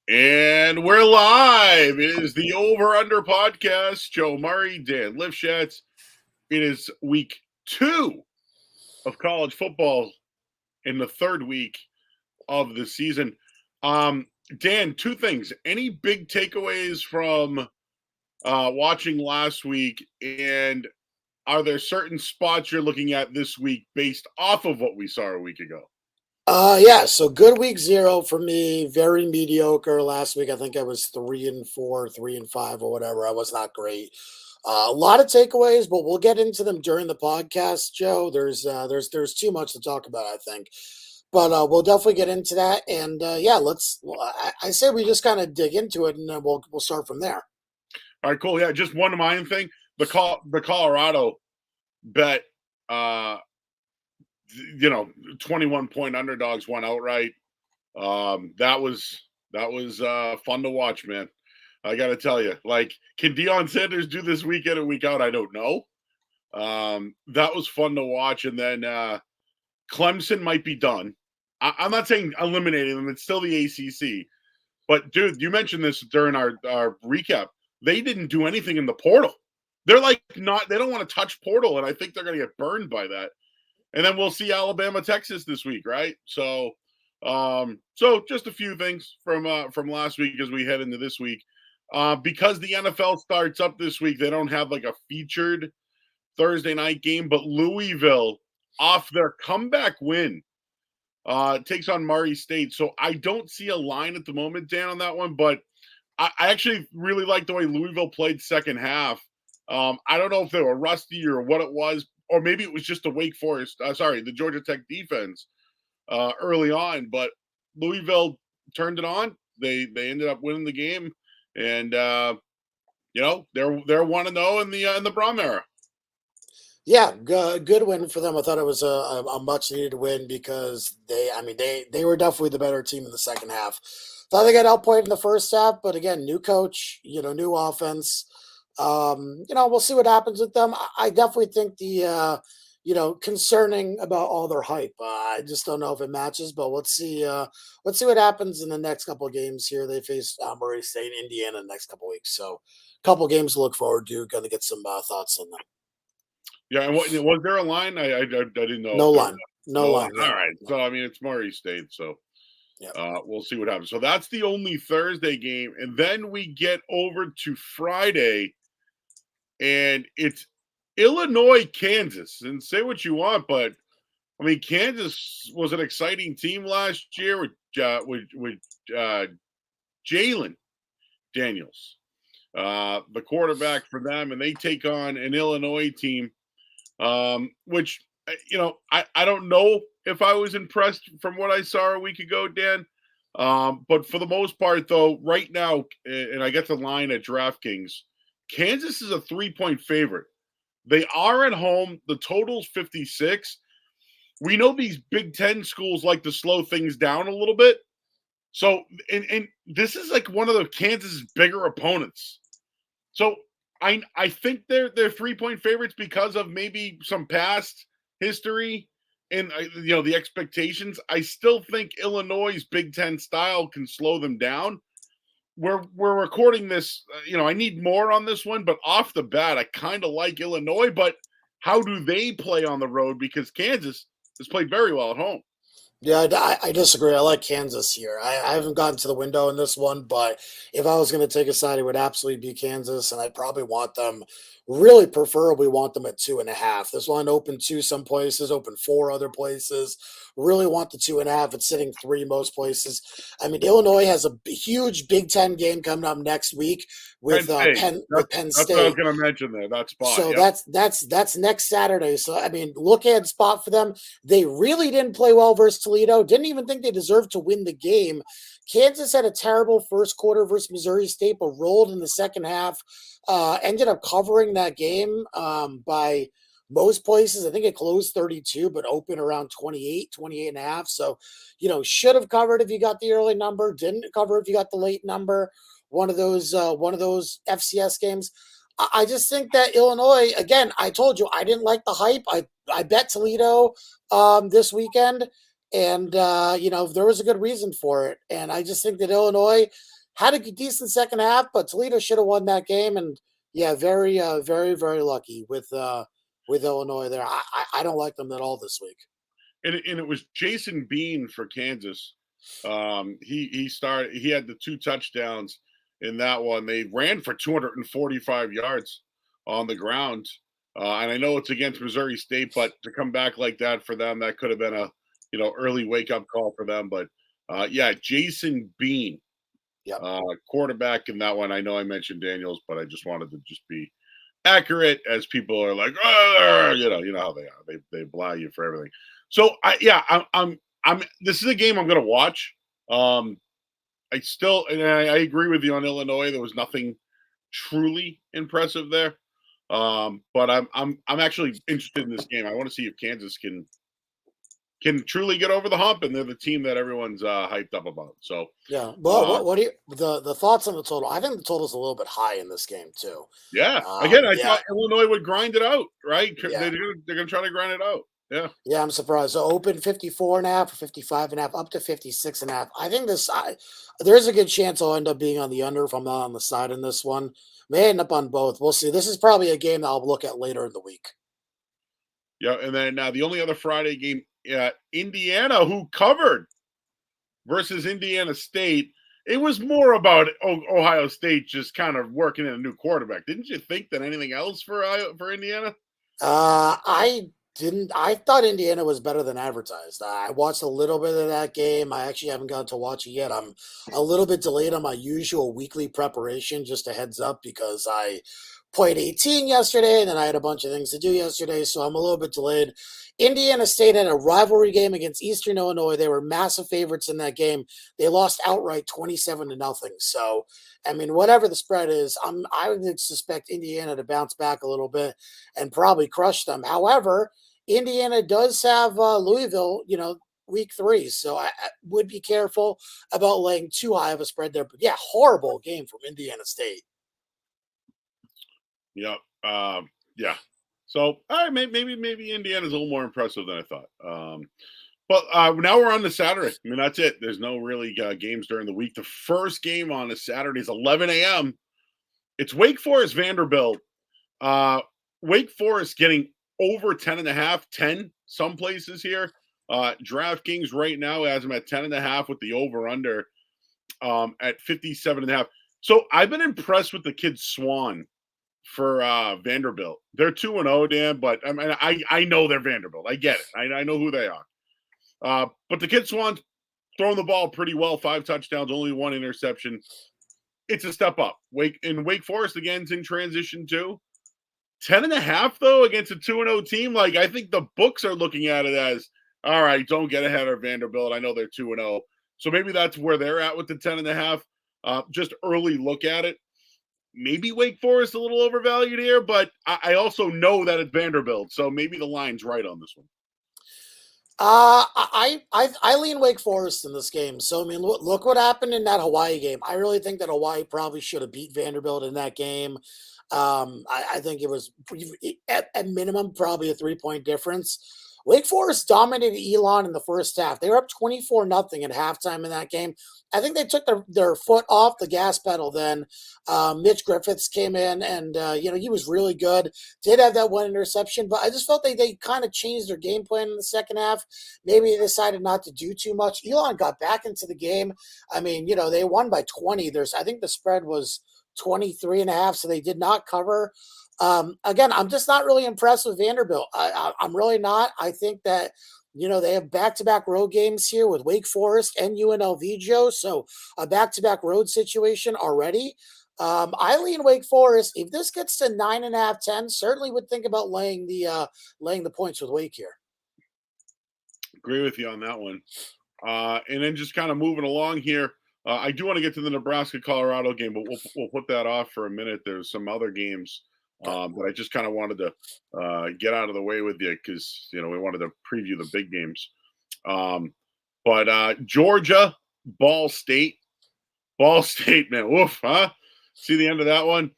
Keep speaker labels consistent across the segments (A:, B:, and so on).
A: And we're live. It is the Over Under podcast. Joe Murray, Dan Lifshatz. It is week 2 of college football in the third week of the season. Dan, two things. Any big takeaways from watching last week? And are there certain spots you're looking at this week based off of what we saw a week ago?
B: So good week 0 for me. Very mediocre last week. I think I was 3-4, 3-5, or whatever. I was not great. A lot of takeaways, but we'll get into them during the podcast, Joe. There's too much to talk about, I think. But we'll definitely get into that. And I say we just kind of dig into it, and then we'll start from there.
A: All right, cool. Yeah, just one minor thing. The Colorado bet. 21-point underdogs won outright. That was fun to watch, man. I got to tell you, can Deion Sanders do this week in and week out? I don't know. That was fun to watch. And then Clemson might be done. I'm not saying eliminating them. It's still the ACC. But, dude, you mentioned this during our recap. They didn't do anything in the portal. They're they don't want to touch portal, and I think they're going to get burned by that. And then we'll see Alabama, Texas this week, right? So just a few things from last week as we head into this week. Because the NFL starts up this week, they don't have a featured Thursday night game, but Louisville, off their comeback win, takes on Murray State. So I don't see a line at the moment, Dan, on that one, but I actually really like the way Louisville played second half. I don't know if they were rusty or what it was, or maybe it was just the Georgia Tech defense early on. But Louisville turned it on. They ended up winning the game, and they're 1-0 in the Brom era.
B: Yeah, good win for them. I thought it was a much needed win because they were definitely the better team in the second half. Thought they got outplayed in the first half, but again, new coach, new offense. We'll see what happens with them. I definitely think the concerning about all their hype. I just don't know if it matches, but let's see what happens in the next couple of games here. They face Murray State, Indiana, in the next couple of weeks. So, a couple of games to look forward to. Going to get some thoughts on them.
A: Yeah, and was there a line? I didn't know.
B: No line. No line.
A: All right. So it's Murray State. So. Yep. We'll see what happens. So that's the only Thursday game. And then we get over to Friday, and it's Illinois, Kansas. And say what you want, but Kansas was an exciting team last year with Jalen Daniels, the quarterback for them, and they take on an Illinois team, which I don't know if I was impressed from what I saw a week ago, Dan. But for the most part, though, right now, and I get the line at DraftKings, Kansas is a 3-point favorite. They are at home. The total's 56. We know these Big Ten schools like to slow things down a little bit. So, and this is one of the Kansas' bigger opponents. So I think they're 3-point favorites because of maybe some past history and the expectations. I still think Illinois' Big Ten style can slow them down. We're recording this. I need more on this one, but off the bat, I kind of like Illinois. But how do they play on the road? Because Kansas has played very well at home.
B: Yeah, I disagree. I like Kansas here. I haven't gotten to the window in this one, but if I was going to take a side, it would absolutely be Kansas, and I'd probably want them, really preferably want them at 2.5. This one open 2 some places, open 4 other places. Really want the 2.5. It's sitting 3 most places. Illinois has a huge Big Ten game coming up next week with Penn State.
A: That's what I was going to mention there. That spot.
B: So that's next Saturday. So look ahead spot for them. They really didn't play well versus Toledo. Didn't even think they deserved to win the game. Kansas had a terrible first quarter versus Missouri State, but rolled in the second half. Ended up covering that game by most places. I think it closed 32, but open around 28 and a half. So, should have covered if you got the early number. Didn't cover if you got the late number. One of those FCS games. I just think that Illinois, again, I told you I didn't like the hype. I bet Toledo this weekend, and there was a good reason for it. And I just think that Illinois, had a decent second half, but Toledo should have won that game. And yeah, very, very, very lucky with Illinois there. I don't like them at all this week.
A: And it was Jason Bean for Kansas. He had the 2 touchdowns in that one. They ran for 245 yards on the ground. And I know it's against Missouri State, but to come back like that for them, that could have been a early wake up call for them. But yeah, Jason Bean,
B: Yep.
A: quarterback in that one. I know I mentioned Daniels, but I just wanted to just be accurate, as people are like, oh, you know how they are. They blah you for everything. So I'm this is a game I'm going to watch. I agree with you on Illinois. There was nothing truly impressive there. But I'm actually interested in this game. I want to see if Kansas can truly get over the hump, and they're the team that everyone's hyped up about. So
B: yeah. Well, what do you the thoughts on the total? I think the total's a little bit high in this game too.
A: Yeah. Again, I
B: yeah.
A: thought Illinois would grind it out, right?
B: Yeah.
A: They're gonna try to grind it out. Yeah.
B: Yeah, I'm surprised. So open 54.5 or 55.5, up to 56.5. I think there's a good chance I'll end up being on the under if I'm not on the side in this one. May end up on both. We'll see. This is probably a game that I'll look at later in the week.
A: Yeah, and then the only other Friday game, Indiana, who covered versus Indiana State. It was more about Ohio State just kind of working in a new quarterback. Didn't you think that anything else for Indiana?
B: I didn't. I thought Indiana was better than advertised. I watched a little bit of that game. I actually haven't gotten to watch it yet. I'm a little bit delayed on my usual weekly preparation, just a heads up, because I played 18 yesterday, and then I had a bunch of things to do yesterday, so I'm a little bit delayed. Indiana State had a rivalry game against Eastern Illinois. They were massive favorites in that game. They lost outright 27-0. So, I mean, whatever the spread is, I would suspect Indiana to bounce back a little bit and probably crush them. However, Indiana does have Louisville, week 3. So I would be careful about laying too high of a spread there. But yeah, horrible game from Indiana State.
A: Yep. Yeah. So, all right, maybe Indiana's a little more impressive than I thought. But now we're on to Saturday. I mean, that's it. There's no really games during the week. The first game on a Saturday is 11 a.m. It's Wake Forest Vanderbilt. Wake Forest getting over 10.5, 10 some places here. DraftKings right now has them at 10.5 with the over-under at 57.5. So I've been impressed with the kid Swan for Vanderbilt. They're 2-0, Dan, but I mean, I know they're Vanderbilt. I get it. I know who they are. But the kid Swan's throwing the ball pretty well. 5 touchdowns, only 1 interception. It's a step up. Wake Forest again is in transition too. 10.5 though against a 2-0 team. Like, I think the books are looking at it as, all right, don't get ahead of Vanderbilt. I know they're 2-0, so maybe that's where they're at with the 10.5. Just early look at it. Maybe Wake Forest a little overvalued here, but I also know that it's Vanderbilt, so maybe the line's right on this one.
B: I lean Wake Forest in this game. So I mean, look what happened in that Hawaii game. I really think that Hawaii probably should have beat Vanderbilt in that game. I think it was at minimum probably a 3-point difference. Wake Forest dominated Elon in the first half. They were up 24-0 at halftime in that game. I think they took their foot off the gas pedal then. Mitch Griffiths came in and, he was really good. Did have that 1 interception, but I just felt they kind of changed their game plan in the second half. Maybe they decided not to do too much. Elon got back into the game. I mean, they won by 20. I think the spread was 23.5, so they did not cover. Again, I'm just not really impressed with Vanderbilt. I'm really not. I think that, they have back-to-back road games here with Wake Forest and UNLV, Joe. So a back-to-back road situation already. I lean Wake Forest. If this gets to 9.5, 10, certainly would think about laying the points with Wake here.
A: Agree with you on that one. And then just kind of moving along here. I do want to get to the Nebraska-Colorado game, but we'll put that off for a minute. There's some other games that I just kind of wanted to get out of the way with you because, we wanted to preview the big games. But Georgia, Ball State, man, woof, huh? See the end of that one?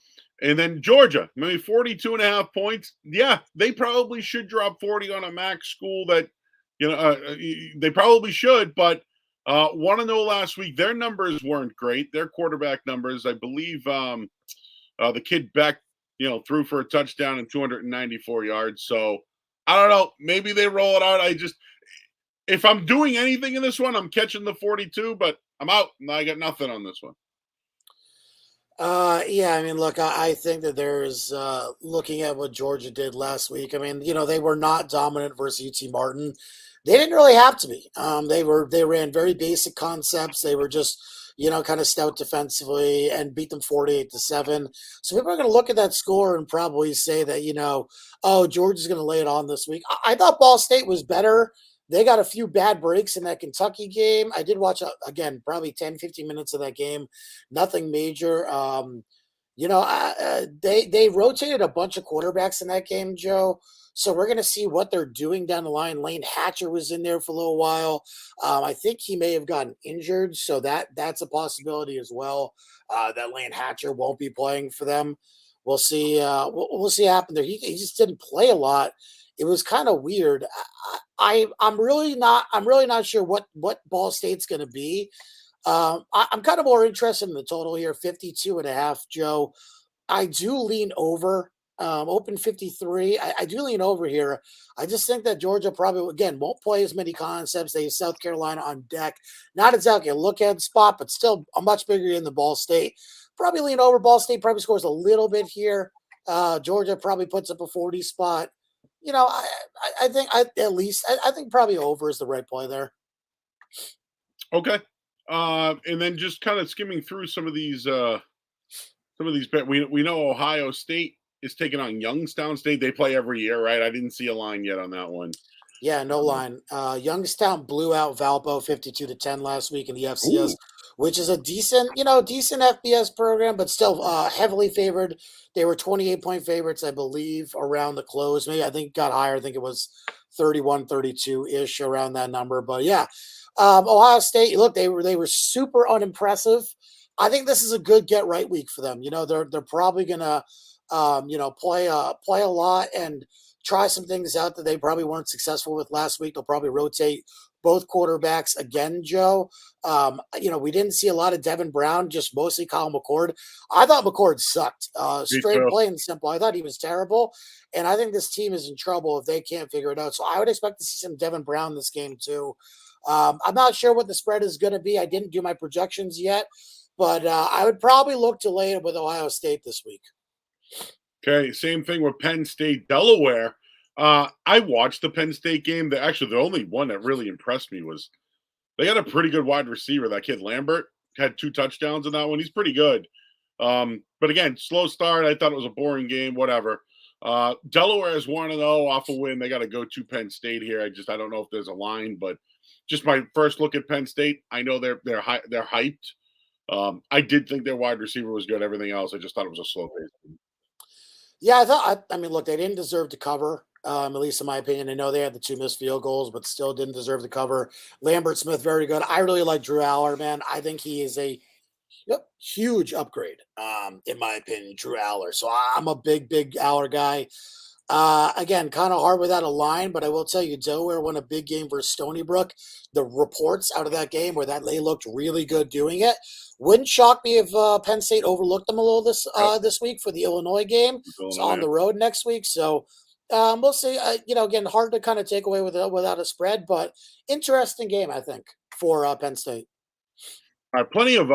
A: And then Georgia, maybe 42.5 points. Yeah, they probably should drop 40 on a MAC school that, they probably should, but Want to know last week, their numbers weren't great. Their quarterback numbers, I believe the kid Beck, threw for a touchdown and 294 yards. So I don't know. Maybe they roll it out. If I'm doing anything in this one, I'm catching the 42, but I'm out. I got nothing on this one.
B: Yeah, I mean, look, I think that there's looking at what Georgia did last week. I mean, they were not dominant versus UT Martin. They didn't really have to be. They ran very basic concepts. They were just kind of stout defensively and beat them 48-7. So people are going to look at that score and probably say that oh, Georgia's going to lay it on this week. I thought Ball State was better. They got a few bad breaks in that Kentucky game. I did watch, again, probably 10, 15 minutes of that game. Nothing major. They rotated a bunch of quarterbacks in that game, Joe. So we're going to see what they're doing down the line. Lane Hatcher was in there for a little while. I think he may have gotten injured, so that's a possibility as well. That Lane Hatcher won't be playing for them. We'll see. We'll see what happens there. He just didn't play a lot. It was kind of weird. I'm really not sure what Ball State's going to be. I'm kind of more interested in the total here, 52.5, Joe. I do lean over, open 53. I do lean over here. I just think that Georgia probably, again, won't play as many concepts. They have South Carolina on deck. Not exactly a look-ahead spot, but still a much bigger in the Ball State. Probably lean over. Ball State probably scores a little bit here. Georgia probably puts up a 40 spot. I think I think probably over is the right play there.
A: Okay. And then just kind of skimming through some of these bet. We know Ohio State is taking on Youngstown State. They play every year, right? I didn't see a line yet on that one.
B: Yeah, no line. Youngstown blew out Valpo 52-10 last week in the FCS, which is a decent FBS program, but still heavily favored. They were 28-point favorites, I believe, around the close. Maybe I think it got higher. I think it was 31, 32-ish around that number. But yeah, Ohio State, look, they were super unimpressive. I think this is a good get right week for them. They're probably gonna play a lot and try some things out that they probably weren't successful with last week. They'll probably rotate both quarterbacks again, Joe. We didn't see a lot of Devin Brown, just mostly Kyle McCord. I thought McCord sucked. Straight plain and simple. I thought he was terrible. And I think this team is in trouble if they can't figure it out. So I would expect to see some Devin Brown this game too. I'm not sure what the spread is going to be. I didn't do my projections yet, but I would probably look to lay it with Ohio State this week.
A: Okay, same thing with Penn State, Delaware. I watched the Penn State game. The only one that really impressed me was they got a pretty good wide receiver. That kid Lambert had 2 touchdowns in that one. He's pretty good. But again, slow start. I thought it was a boring game. Whatever. Delaware is 1-0 off a win. They got to go to Penn State here. I don't know if there's a line, but just my first look at Penn State, I know they're hyped. I did think their wide receiver was good. Everything else, I just thought it was a slow pace.
B: Yeah, I mean, look, they didn't deserve to cover, at least in my opinion. I know they had the 2 missed field goals, but still didn't deserve to cover. Lambert Smith, very good. I really like Drew Aller, man. I think he is a huge upgrade, in my opinion, Drew Aller. So I'm a big Aller guy. Again, kind of hard without a line, but I will tell you, Delaware won a big game versus Stony Brook. The reports out of that game were that they looked really good doing it. Wouldn't shock me if Penn State overlooked them a little this week for the Illinois game. It's on the road next week, so we'll see. Again, hard to kind of take away without a spread, but interesting game, I think, for Penn State.
A: All right, plenty of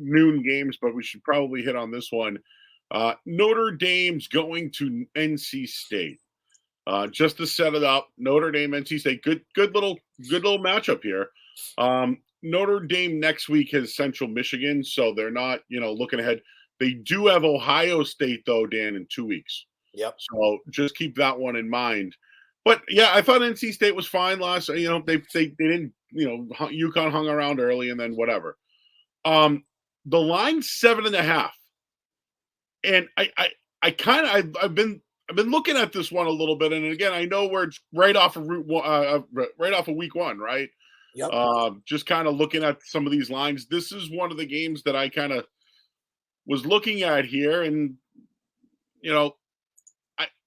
A: noon games, but we should probably hit on this one. Notre Dame's going to NC State. Just to set it up, Notre Dame, NC State, good little matchup here. Notre Dame next week has Central Michigan, so they're not, looking ahead. They do have Ohio State though, Dan, in 2 weeks.
B: Yep.
A: So just keep that one in mind. But yeah, I thought NC State was fine last. They didn't. UConn hung around early and then whatever. The line's 7.5, and I've been looking at this one a little bit, and again, I know where it's right off of right off of week 1, right?
B: Yep.
A: Just kind of looking at some of these lines. This is one of the games that I kind of was looking at here, and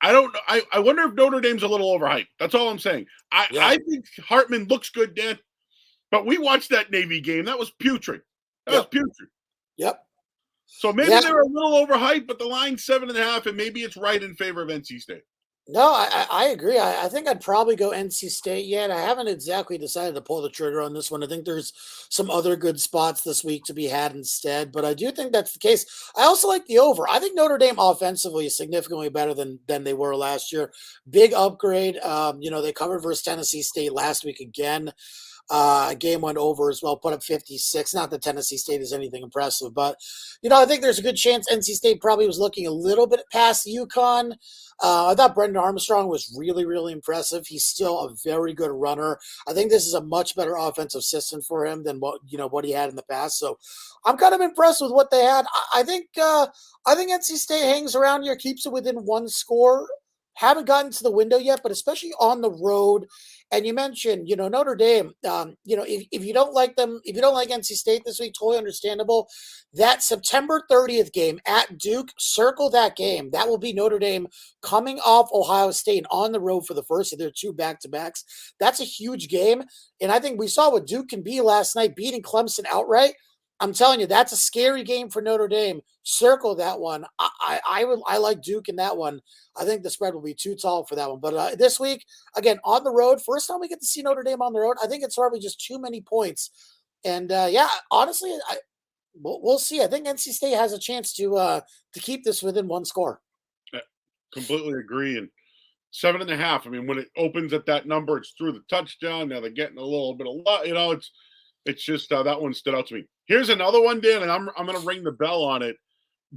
A: I don't know. I wonder if Notre Dame's a little overhyped. That's all I'm saying. I think Hartman looks good, Dan. But we watched that Navy game. That was putrid. That was
B: Yep.
A: putrid.
B: Yep.
A: So maybe
B: Yeah.
A: they were a little overhyped, but the line's 7.5, and maybe it's right in favor of NC State.
B: No, I agree. I think I'd probably go NC State yet. I haven't exactly decided to pull the trigger on this one. I think there's some other good spots this week to be had instead, but I do think that's the case. I also like the over. I think Notre Dame offensively is significantly better than they were last year. Big upgrade. They covered versus Tennessee State last week again. Game went over as well, put up 56. Not that Tennessee State is anything impressive, but, I think there's a good chance NC State probably was looking a little bit past UConn. I thought Brendan Armstrong was really, really impressive. He's still a very good runner. I think this is a much better offensive system for him than what he had in the past. So I'm kind of impressed with what they had. I think NC State hangs around here, keeps it within one score. Haven't gotten to the window yet, but especially on the road. And you mentioned, Notre Dame, if you don't like them, if you don't like NC State this week, totally understandable. That September 30th game at Duke, circle that game. That will be Notre Dame coming off Ohio State on the road for the first of their 2 back-to-backs. That's a huge game. And I think we saw what Duke can be last night, beating Clemson outright. I'm telling you, that's a scary game for Notre Dame. Circle that one. I like Duke in that one. I think the spread will be too tall for that one. But this week, again, on the road, first time we get to see Notre Dame on the road. I think it's probably just too many points. And honestly, we'll see. I think NC State has a chance to keep this within one score.
A: I completely agree. And 7.5. I mean, when it opens at that number, it's through the touchdown. Now they're getting a little bit of luck. It's just that one stood out to me. Here's another one, Dan, and I'm going to ring the bell on it.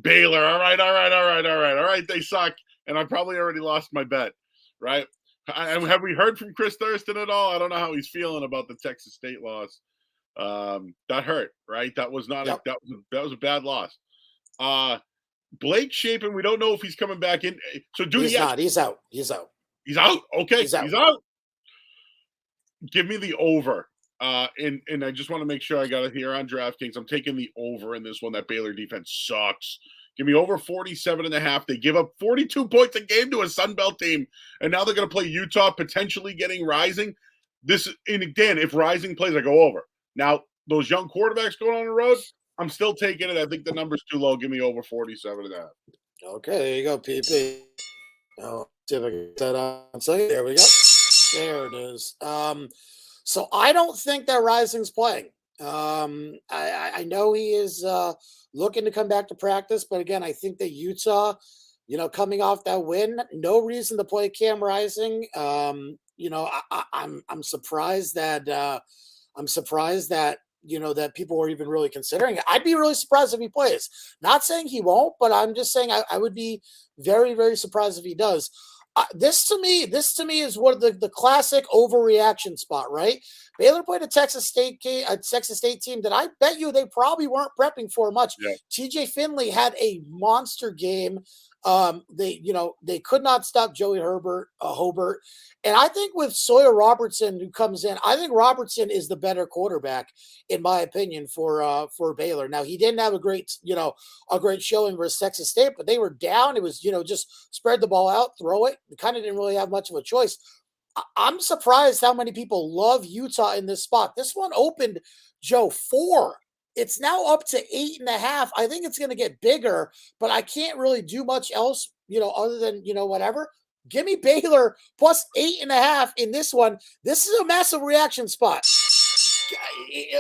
A: Baylor. All right. They suck, and I probably already lost my bet, right? Have we heard from Chris Thurston at all? I don't know how he's feeling about the Texas State loss. That hurt, right? That was not
B: Yep.
A: that was a bad loss. Blake Shapen, we don't know if he's coming back in. So
B: He's not. He's out.
A: He's out. Okay, he's out. Give me the over. And I just want to make sure I got it here on DraftKings. I'm taking the over in this one. That Baylor defense sucks. Give me over 47.5. They give up 42 points a game to a Sun Belt team, and now they're going to play Utah, potentially getting Rising. And again, if Rising plays, I go over. Now, those young quarterbacks going on the road, I'm still taking it. I think the number's too low. Give me over 47.5.
B: Okay, there you go, PP. Oh, see if I can get that on. So there we go. There it is. So I don't think that Rising's playing. I know he is looking to come back to practice, but again, I think that Utah, coming off that win, no reason to play Cam Rising. I'm surprised that that people were even really considering it. I'd be really surprised if he plays. Not saying he won't, but I'm just saying I would be very, very surprised if he does. This to me is one of the classic overreaction spot, right? Baylor played a Texas State team that I bet you they probably weren't prepping for much.
A: Yeah.
B: TJ Finley had a monster game. They could not stop Joey Hobart. And I think with Sawyer Robertson who comes in, I think Robertson is the better quarterback, in my opinion, for Baylor. Now he didn't have a great showing versus Texas State, but they were down. It was, just spread the ball out, throw it. They kind of didn't really have much of a choice. I'm surprised how many people love Utah in this spot. This one opened, Joe, 4. It's now up to 8.5. I think it's going to get bigger, but I can't really do much else, other than, whatever. Give me Baylor plus 8.5 in this one. This is a massive reaction spot.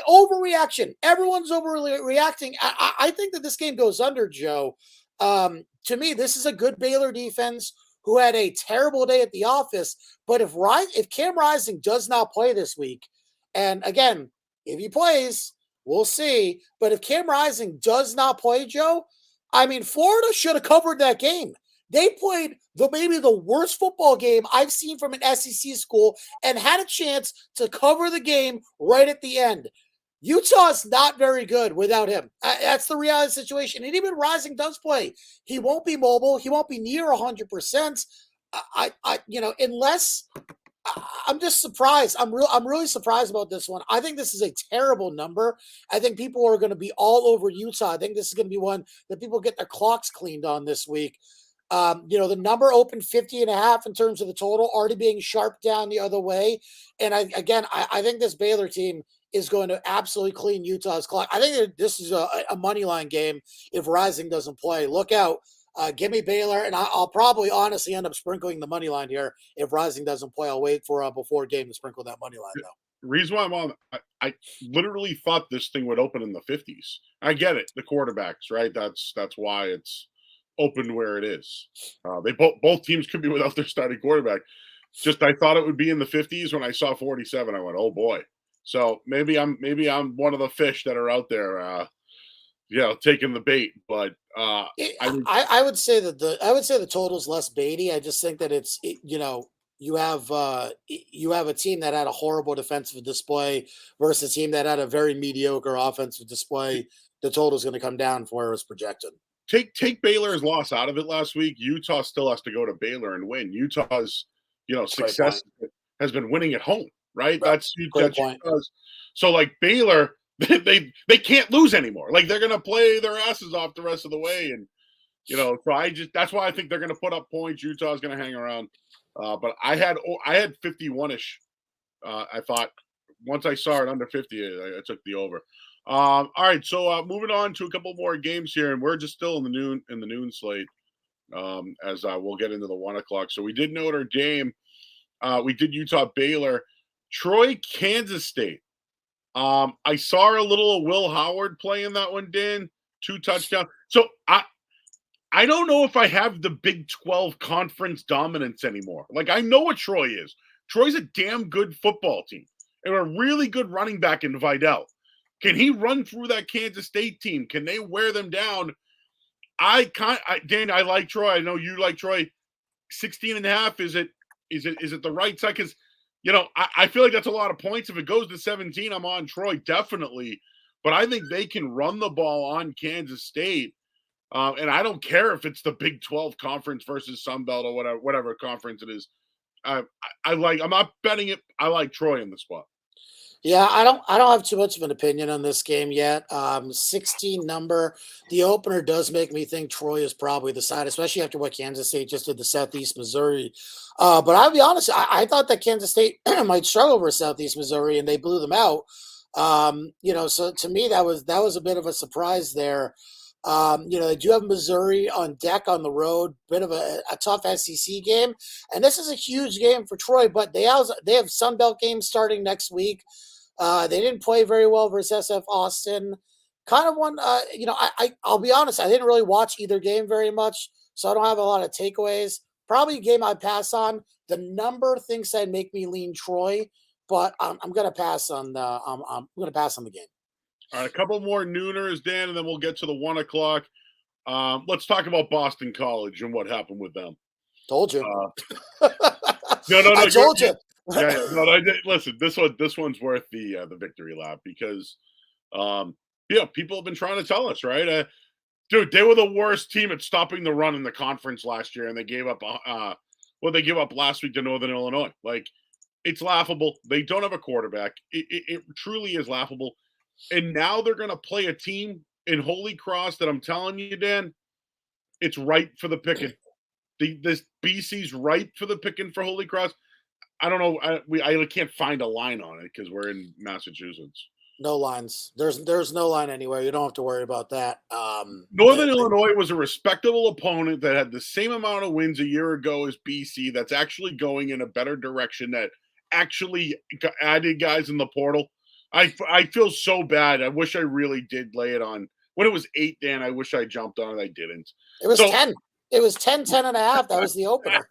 B: Overreaction. Everyone's overreacting. I think that this game goes under, Joe. To me, this is a good Baylor defense who had a terrible day at the office. But if Cam Rising does not play this week, and again, if he plays, we'll see. But if Cam Rising does not play, Joe, I mean, Florida should have covered that game. They played maybe the worst football game I've seen from an SEC school and had a chance to cover the game right at the end. Utah is not very good without him. That's the reality of the situation. And even Rising does play. He won't be mobile. He won't be near 100%. Unless I'm just surprised. I'm really surprised about this one. I think this is a terrible number. I think people are going to be all over Utah. I think this is going to be one that people get their clocks cleaned on this week. The number opened 50.5 in terms of the total, already being sharp down the other way. And I think this Baylor team is going to absolutely clean Utah's clock. I think that this is a money line game if Rising doesn't play. Look out. Give me Baylor, and I'll probably honestly end up sprinkling the money line here if Rising doesn't play. I'll wait for before game to sprinkle that money line, though.
A: Reason why I'm on, I literally thought this thing would open in the 50s. I get it, the quarterbacks, right? That's why it's opened where it is. They both teams could be without their starting quarterback. Just I thought it would be in the 50s. When I saw 47, I went, oh boy. So maybe I'm one of the fish that are out there, taking the bait. But
B: I would say that the total's less baity. I just think that you have a team that had a horrible defensive display versus a team that had a very mediocre offensive display. The total is going to come down from where it was projected.
A: Take Baylor's loss out of it last week. Utah still has to go to Baylor and win. Utah's success has been winning at home, right? That's point. So like Baylor, they can't lose anymore. Like they're gonna play their asses off the rest of the way, and so that's why I think they're gonna put up points. Utah's gonna hang around. But I had 51-ish. I thought once I saw it under 50, I took the over. All right, so moving on to a couple more games here, and we're just still in the noon slate. As we'll get into the 1 o'clock. So we did Notre Dame. We did Utah Baylor. Troy, Kansas State. I saw a little of Will Howard playing that one, Dan. 2 touchdowns. So I don't know if I have the Big 12 conference dominance anymore. Like, I know what Troy is. Troy's a damn good football team. And a really good running back in Vidal. Can he run through that Kansas State team? Can they wear them down? Dan, I like Troy. I know you like Troy. 16.5. Is it the right side? Because I feel like that's a lot of points. If it goes to 17, I'm on Troy definitely. But I think they can run the ball on Kansas State, and I don't care if it's the Big 12 conference versus Sun Belt or whatever conference it is. I'm not betting it. I like Troy in the spot.
B: Yeah, I don't have too much of an opinion on this game yet. 16 number. The opener does make me think Troy is probably the side, especially after what Kansas State just did to Southeast Missouri. But I'll be honest, I thought that Kansas State might struggle versus Southeast Missouri, and they blew them out. So to me that was a bit of a surprise there. They do have Missouri on deck on the road, bit of a tough SEC game, and this is a huge game for Troy. But they have Sun Belt games starting next week. They didn't play very well versus SF Austin. Kind of one, I'll be honest, I didn't really watch either game very much, so I don't have a lot of takeaways. Probably a game I'd pass on. The number thinks that make me lean Troy, but I'm going to pass on the game.
A: All right, a couple more nooners, Dan, and then we'll get to the 1 o'clock. Let's talk about Boston College and what happened with them.
B: Told you.
A: No.
B: I told you.
A: Listen, this one's worth the victory lap because, people have been trying to tell us, right? Dude, they were the worst team at stopping the run in the conference last year, and they gave up. They gave up last week to Northern Illinois. Like, it's laughable. They don't have a quarterback. It truly is laughable. And now they're going to play a team in Holy Cross that I'm telling you, Dan, it's ripe for the picking. This BC's ripe for the picking for Holy Cross. I don't know. I can't find a line on it because we're in Massachusetts.
B: No lines. There's no line anywhere. You don't have to worry about that.
A: Northern Illinois was a respectable opponent that had the same amount of wins a year ago as BC. That's actually going in a better direction. That actually added guys in the portal. I feel so bad. I wish I really did lay it on. When it was 8, Dan, I wish I jumped on it. I didn't.
B: It was 10. It was 10.5. That was the opener.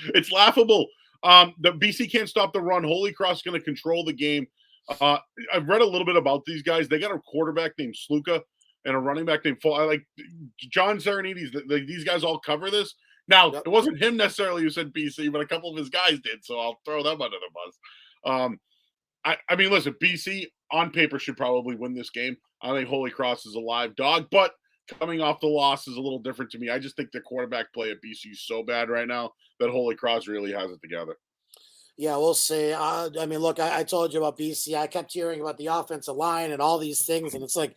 A: It's laughable. The BC can't stop the run. Holy Cross is going to control the game. I've read a little bit about these guys. They got a quarterback named Sluka and a running back named Full. I like John Serenides. These guys all cover this. Now, It wasn't him necessarily who said BC, but a couple of his guys did, so I'll throw them under the bus. I mean, listen, BC on paper should probably win this game. I think Holy Cross is a live dog, but coming off the loss is a little different to me. I just think the quarterback play at BC is so bad right now that Holy Cross really has it together.
B: Yeah, we'll see. I mean, look, I told you about BC. I kept hearing about the offensive line and all these things, and it's like,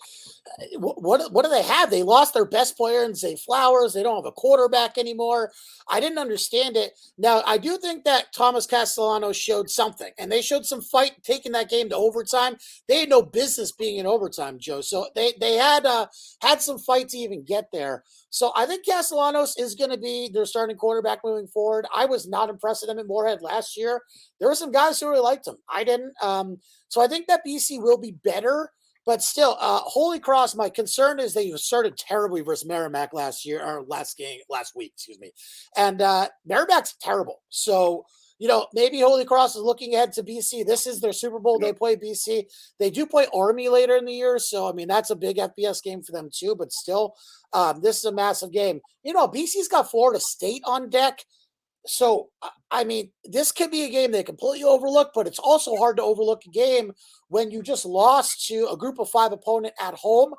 B: what do they have? They lost their best player in Zay Flowers. They don't have a quarterback anymore. I didn't understand it. Now, I do think that Thomas Castellanos showed something, and they showed some fight taking that game to overtime. They had no business being in overtime, Joe. So they had some fight to even get there. So I think Castellanos is going to be their starting quarterback moving forward. I was not impressed with him at Moorhead last year. There were some guys who really liked him. I didn't. So I think that BC will be better. But still, Holy Cross, my concern is they started terribly versus Merrimack last week, excuse me. And Merrimack's terrible. So, maybe Holy Cross is looking ahead to BC. This is their Super Bowl. They play BC. They do play Army later in the year. So, I mean, that's a big FBS game for them too. But still, this is a massive game. BC's got Florida State on deck. So, I mean, this could be a game they completely overlook, but it's also hard to overlook a game when you just lost to a group of 5 opponent at home.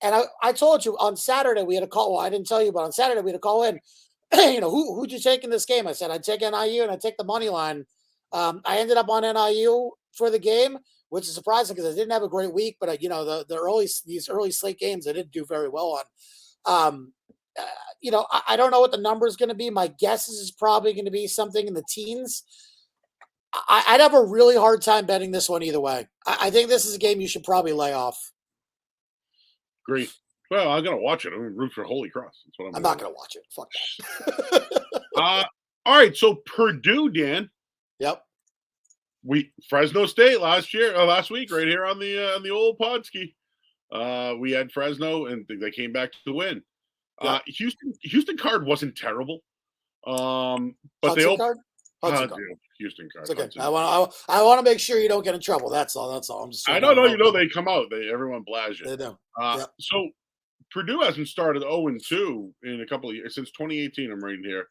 B: And I told you on Saturday we had a call. Well, I didn't tell you, but on Saturday we had a call in. Who'd you take in this game? I said I'd take NIU and I'd take the money line. I ended up on NIU for the game, which is surprising because I didn't have a great week. But these early slate games I didn't do very well on. I don't know what the number is going to be. My guess is probably going to be something in the teens. I'd have a really hard time betting this one either way. I think this is a game you should probably lay off.
A: Great. Well, I'm going to watch it. I'm going to root for Holy Cross. That's what
B: I'm not going to watch it. Fuck that.
A: All right. So Purdue, Dan.
B: Yep.
A: Fresno State last week, right here on the old Podski. We had Fresno, and they came back to win. Yep. Houston card wasn't terrible, but Houston card. Houston card.
B: It's okay. I want to make sure you don't get in trouble. That's all. I'm just.
A: I don't know. They come out. Everyone blasts you.
B: They do.
A: So Purdue hasn't started 0-2 in a couple of years since 2018. I'm reading here,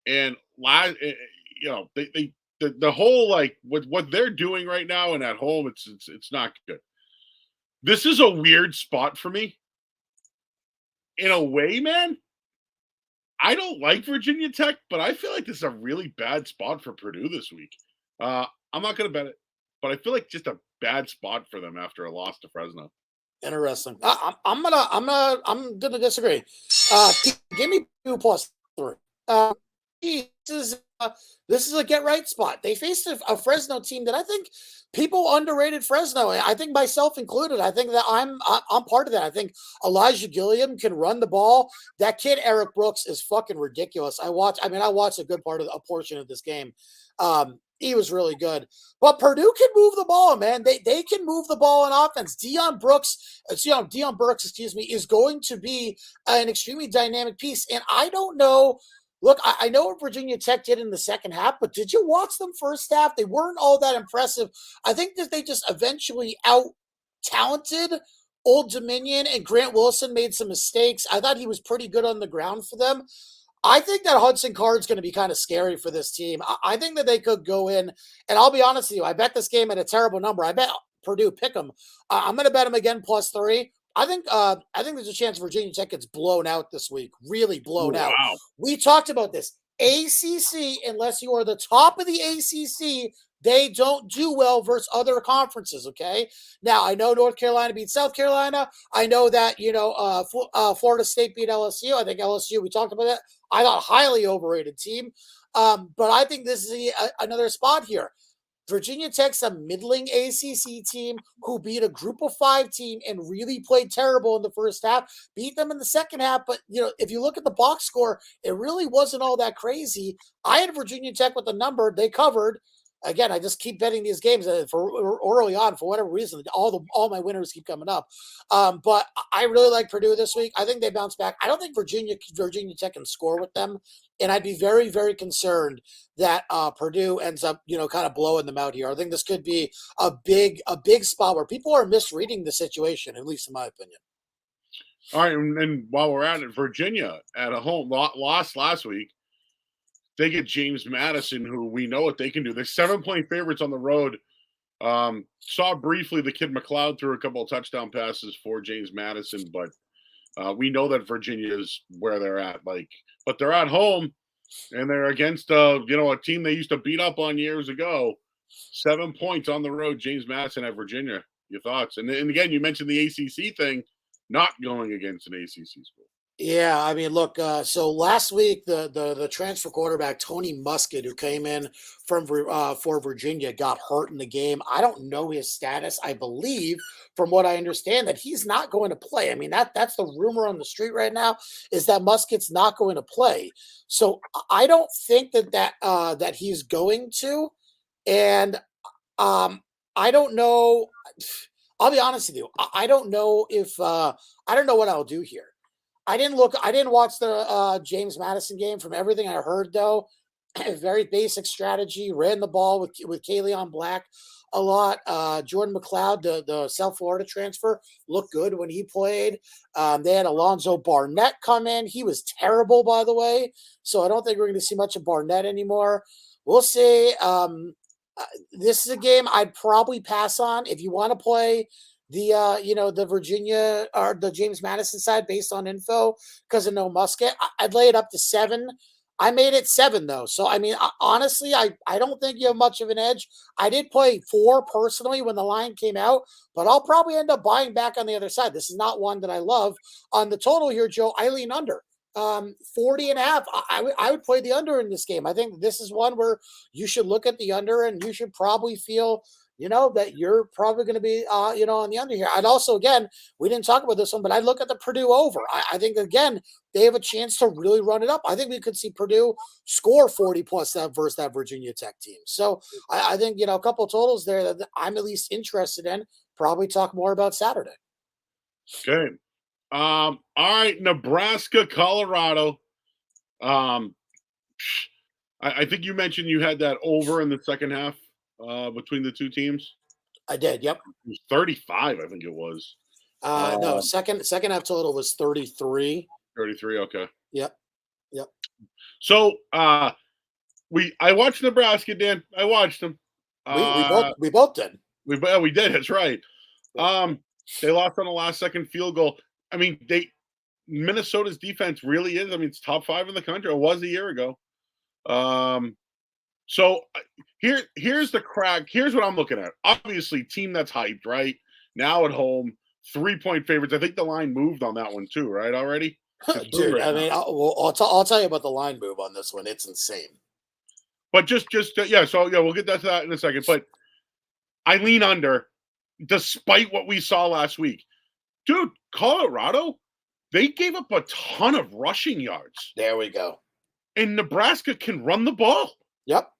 A: and the whole like what they're doing right now and at home, it's not good. This is a weird spot for me. In a way, man, I don't like Virginia Tech, but I feel like this is a really bad spot for Purdue this week. I'm not going to bet it, but I feel like just a bad spot for them after a loss to Fresno.
B: Interesting. I'm gonna disagree. Give me 2+3. This is a get right spot. They faced a Fresno team that I think people underrated Fresno. I think myself included. I think that I'm part of that. I think Elijah Gilliam can run the ball. That kid Eric Brooks is fucking ridiculous. I watched a good a portion of this game. He was really good. But Purdue can move the ball, man. They can move the ball on offense. Deion Burks, is going to be an extremely dynamic piece. And I don't know. Look, I know what Virginia Tech did in the second half, but did you watch them first half? They weren't all that impressive. I think that they just eventually out-talented Old Dominion, and Grant Wilson made some mistakes. I thought he was pretty good on the ground for them. I think that Hudson Card's going to be kind of scary for this team. I think that they could go in, and I'll be honest with you, I bet this game at a terrible number. I bet Purdue pick them. I'm going to bet them again +3. I think there's a chance Virginia Tech gets blown out this week, really blown out. We talked about this. ACC, unless you are the top of the ACC, they don't do well versus other conferences, okay? Now, I know North Carolina beat South Carolina. I know that, Florida State beat LSU. I think LSU, we talked about that. I thought highly overrated team. But I think this is another spot here. Virginia Tech's a middling ACC team who beat a group of 5 team and really played terrible in the first half, beat them in the second half. But, if you look at the box score, it really wasn't all that crazy. I had Virginia Tech with the number. They covered. Again, I just keep betting these games for early on for whatever reason. All my winners keep coming up. But I really like Purdue this week. I think they bounce back. I don't think Virginia Tech can score with them. And I'd be very, very concerned that Purdue ends up, kind of blowing them out here. I think this could be a big spot where people are misreading the situation, at least in my opinion.
A: All right, and while we're at it, Virginia at a home lost last week. They get James Madison, who we know what they can do. They're 7-point favorites on the road. Saw briefly the kid McLeod threw a couple of touchdown passes for James Madison, but we know that Virginia is where they're at. But they're at home. And they're against a team they used to beat up on years ago. 7 points on the road, James Madison at Virginia. Your thoughts? And again, you mentioned the ACC thing, not going against an ACC school.
B: Yeah, I mean, look. So last week, the transfer quarterback Tony Muskett, who came in from for Virginia, got hurt in the game. I don't know his status. I believe, from what I understand, that he's not going to play. I mean, that's the rumor on the street right now, is that Muskett's not going to play. So I don't think that he's going to, and I don't know. I'll be honest with you. I don't know if I don't know what I'll do here. I didn't watch the James Madison game. From everything I heard, though, very basic strategy. Ran the ball with Kayleon Black a lot. Jordan McLeod, the South Florida transfer, looked good when he played. They had Alonzo Barnett come in. He was terrible, by the way. So I don't think we're going to see much of Barnett anymore. We'll see. This is a game I'd probably pass on if you want to play the Virginia or the James Madison side based on info because of no Muskett. I'd lay it up to 7. I made it 7 though. So I mean, honestly, I don't think you have much of an edge. I did play 4 personally when the line came out, but I'll probably end up buying back on the other side. This is not one that I love. On the total here, Joe, I lean under 40 and a half. I would play the under in this game. I think this is one where you should look at the under and you should probably feel that you're probably going to be, on the under here. I'd also, again, we didn't talk about this one, but I'd look at the Purdue over. I think, again, they have a chance to really run it up. I think we could see Purdue score 40 plus that versus that Virginia Tech team. So I think, a couple of totals there that I'm at least interested in. Probably talk more about Saturday.
A: Okay. All right. Nebraska, Colorado. I think you mentioned you had that over in the second half. Between the two teams?
B: I did, yep.
A: It was 35, I think it was.
B: No, second half total was 33.
A: 33, okay.
B: Yep.
A: So I watched Nebraska, Dan. I watched them.
B: We both did.
A: We did, that's right. They lost on a last second field goal. I mean, Minnesota's defense really is. I mean, it's top 5 in the country. It was a year ago. So here's the crack. Here's what I'm looking at. Obviously, team that's hyped, right? Now at home, 3-point favorites. I think the line moved on that one too, right? Already,
B: dude. I mean, I'll tell you about the line move on this one. It's insane.
A: But just yeah. So yeah, we'll get to that in a second. But I lean under, despite what we saw last week, dude. Colorado, they gave up a ton of rushing yards.
B: There we go.
A: And Nebraska can run the ball.
B: Yep.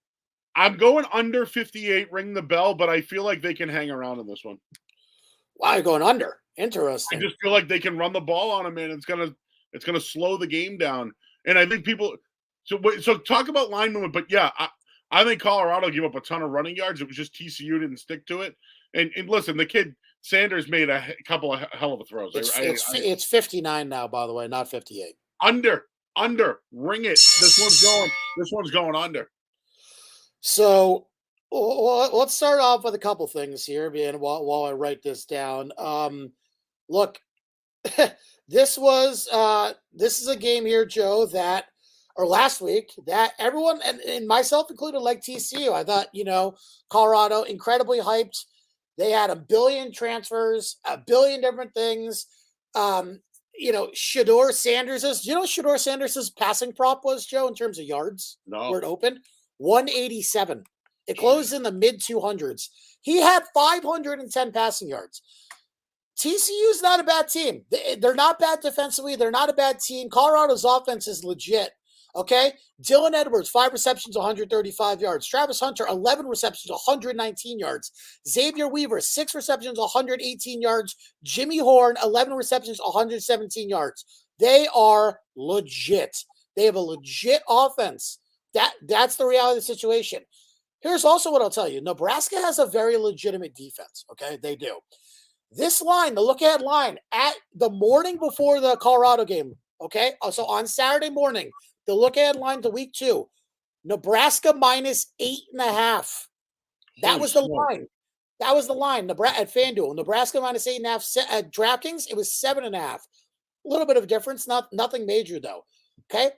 A: I'm going under 58, ring the bell, but I feel like they can hang around in this one.
B: Why are you going under? Interesting.
A: I just feel like they can run the ball on them, and it's gonna slow the game down. And I think people. So talk about line movement, but yeah, I think Colorado gave up a ton of running yards. It was just TCU didn't stick to it. And listen, the kid Sanders made a couple of hell of a throws.
B: It's 59 now, by the way, not 58.
A: Under, ring it. This one's going under.
B: So let's start off with a couple things here, man, while I write this down. Look, this is a game here, Joe, or last week, that everyone, and myself included, like TCU. I thought, Colorado, incredibly hyped. They had a billion transfers, a billion different things. Shedeur Sanders' do you know what Shedeur Sanders' passing prop was, Joe, in terms of yards?
A: No.
B: Where it opened? 187. It closed in the mid 200s. He had 510 passing yards. TCU's not a bad team. They're not bad defensively. They're not a bad team. Colorado's offense is legit. Okay? Dylan Edwards, 5 receptions, 135 yards. Travis Hunter, 11 receptions, 119 yards. Xavier Weaver, 6 receptions, 118 yards. Jimmy Horn, 11 receptions, 117 yards. They are legit. They have a legit offense. That's the reality of the situation. Here's also what I'll tell you. Nebraska has a very legitimate defense. Okay? They do. This line, the look-ahead line, at the morning before the Colorado game, okay? So on Saturday morning, the look-ahead line to week 2, Nebraska minus 8.5. That was the line. That was the line at FanDuel. Nebraska minus 8.5. At DraftKings, it was 7.5. A little bit of a difference, nothing major though. Okay?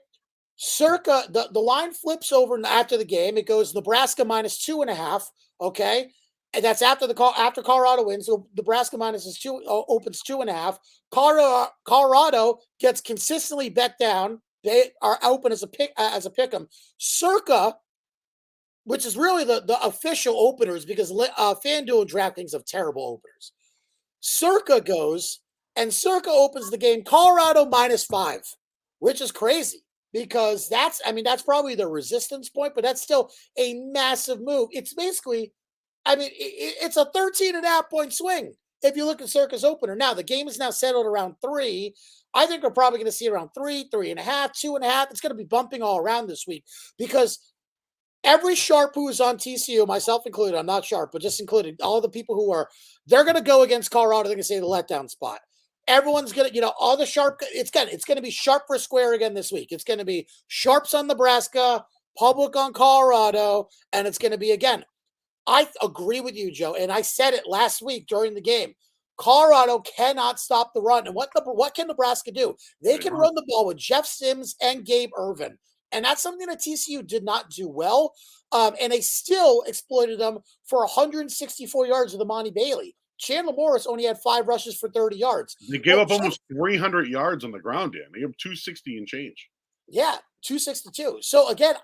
B: Circa, the line flips over after the game. It goes Nebraska minus 2.5. Okay. And that's after after Colorado wins. So Nebraska opens 2.5. Colorado gets consistently bet down. They are open as a pick 'em. Circa, which is really the official openers because FanDuel and DraftKings have terrible openers. Circa goes and Circa opens the game Colorado -5, which is crazy because that's probably the resistance point, but that's still a massive move. It's basically, it's a 13.5 point swing if you look at Circa's opener. Now the game is now settled around 3. I think we're probably going to see around 3, 3.5, 2.5. It's going to be bumping all around this week because every sharp who is on TCU, myself included, I'm not sharp, but just included all the people who are, they're going to go against Colorado. They're going to say the letdown spot. Everyone's going to, all the sharp, it's going to be sharp for square again this week. It's going to be sharps on Nebraska, public on Colorado, and it's going to be, again, I agree with you, Joe, and I said it last week during the game. Colorado cannot stop the run. And what can Nebraska do? They can run the ball with Jeff Sims and Gabe Ervin. And that's something that TCU did not do well. And they still exploited them for 164 yards with Amani Bailey. Chandler Morris only had 5 rushes for 30 yards.
A: They gave up almost 300 yards on the ground, Dan. They gave 260 and change.
B: Yeah, 262. So again,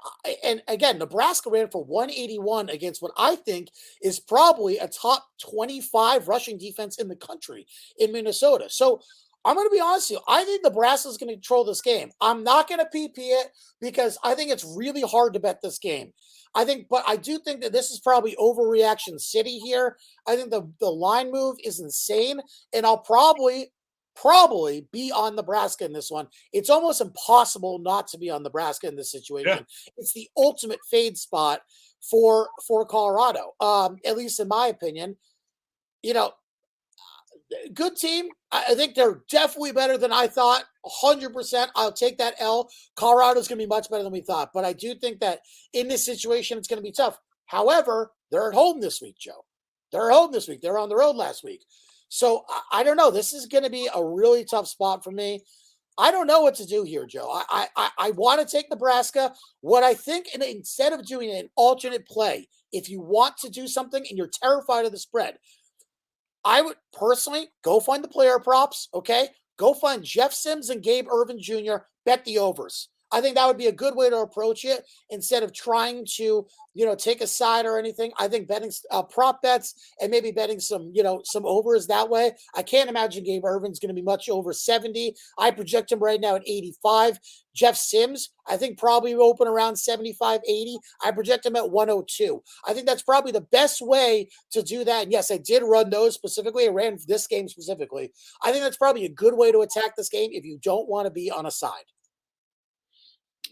B: Nebraska ran for 181 against what I think is probably a top 25 rushing defense in the country in Minnesota. So I'm going to be honest with you. I think Nebraska is going to control this game. I'm not going to PP it because I think it's really hard to bet this game. But I do think that this is probably overreaction city here. I think the line move is insane, and I'll probably be on Nebraska in this one. It's almost impossible not to be on Nebraska in this situation. Yeah. It's the ultimate fade spot for Colorado, at least in my opinion. Good team. I think they're definitely better than I thought. 100%. I'll take that L. Colorado's going to be much better than we thought. But I do think that in this situation, it's going to be tough. However, they're at home this week, Joe. They're at home this week. They were on the road last week. So I don't know. This is going to be a really tough spot for me. I don't know what to do here, Joe. I want to take Nebraska. What I think, and instead of doing an alternate play, if you want to do something and you're terrified of the spread, I would personally go find the player props, okay? Go find Jeff Sims and Gabe Ervin Jr., bet the overs. I think that would be a good way to approach it instead of trying to, take a side or anything. I think betting prop bets and maybe betting some overs that way. I can't imagine Gabe Ervin's going to be much over 70. I project him right now at 85. Jeff Sims, I think probably open around 75, 80. I project him at 102. I think that's probably the best way to do that. And yes, I did run those specifically. I ran this game specifically. I think that's probably a good way to attack this game if you don't want to be on a side.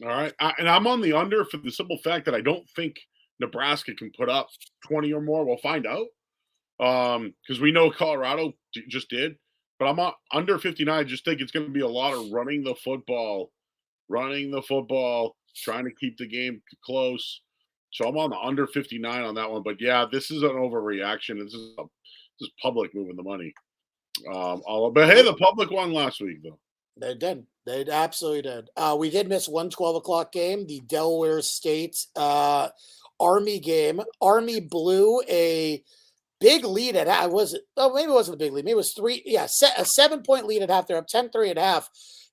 A: All right. And I'm on the under for the simple fact that I don't think Nebraska can put up 20 or more. We'll find out. Because we know Colorado just did. But I'm under 59. I just think it's going to be a lot of running the football, trying to keep the game close. So I'm on the under 59 on that one. But, yeah, this is an overreaction. This is public moving the money. But, hey, the public won last week, though.
B: They did. They absolutely did. We did miss one 12 o'clock game, the Delaware State Army game. Army blew a big lead at half. Maybe it wasn't a big lead. Maybe it was 3. Yeah, a 7-point lead at half. They're up 10-3 at half.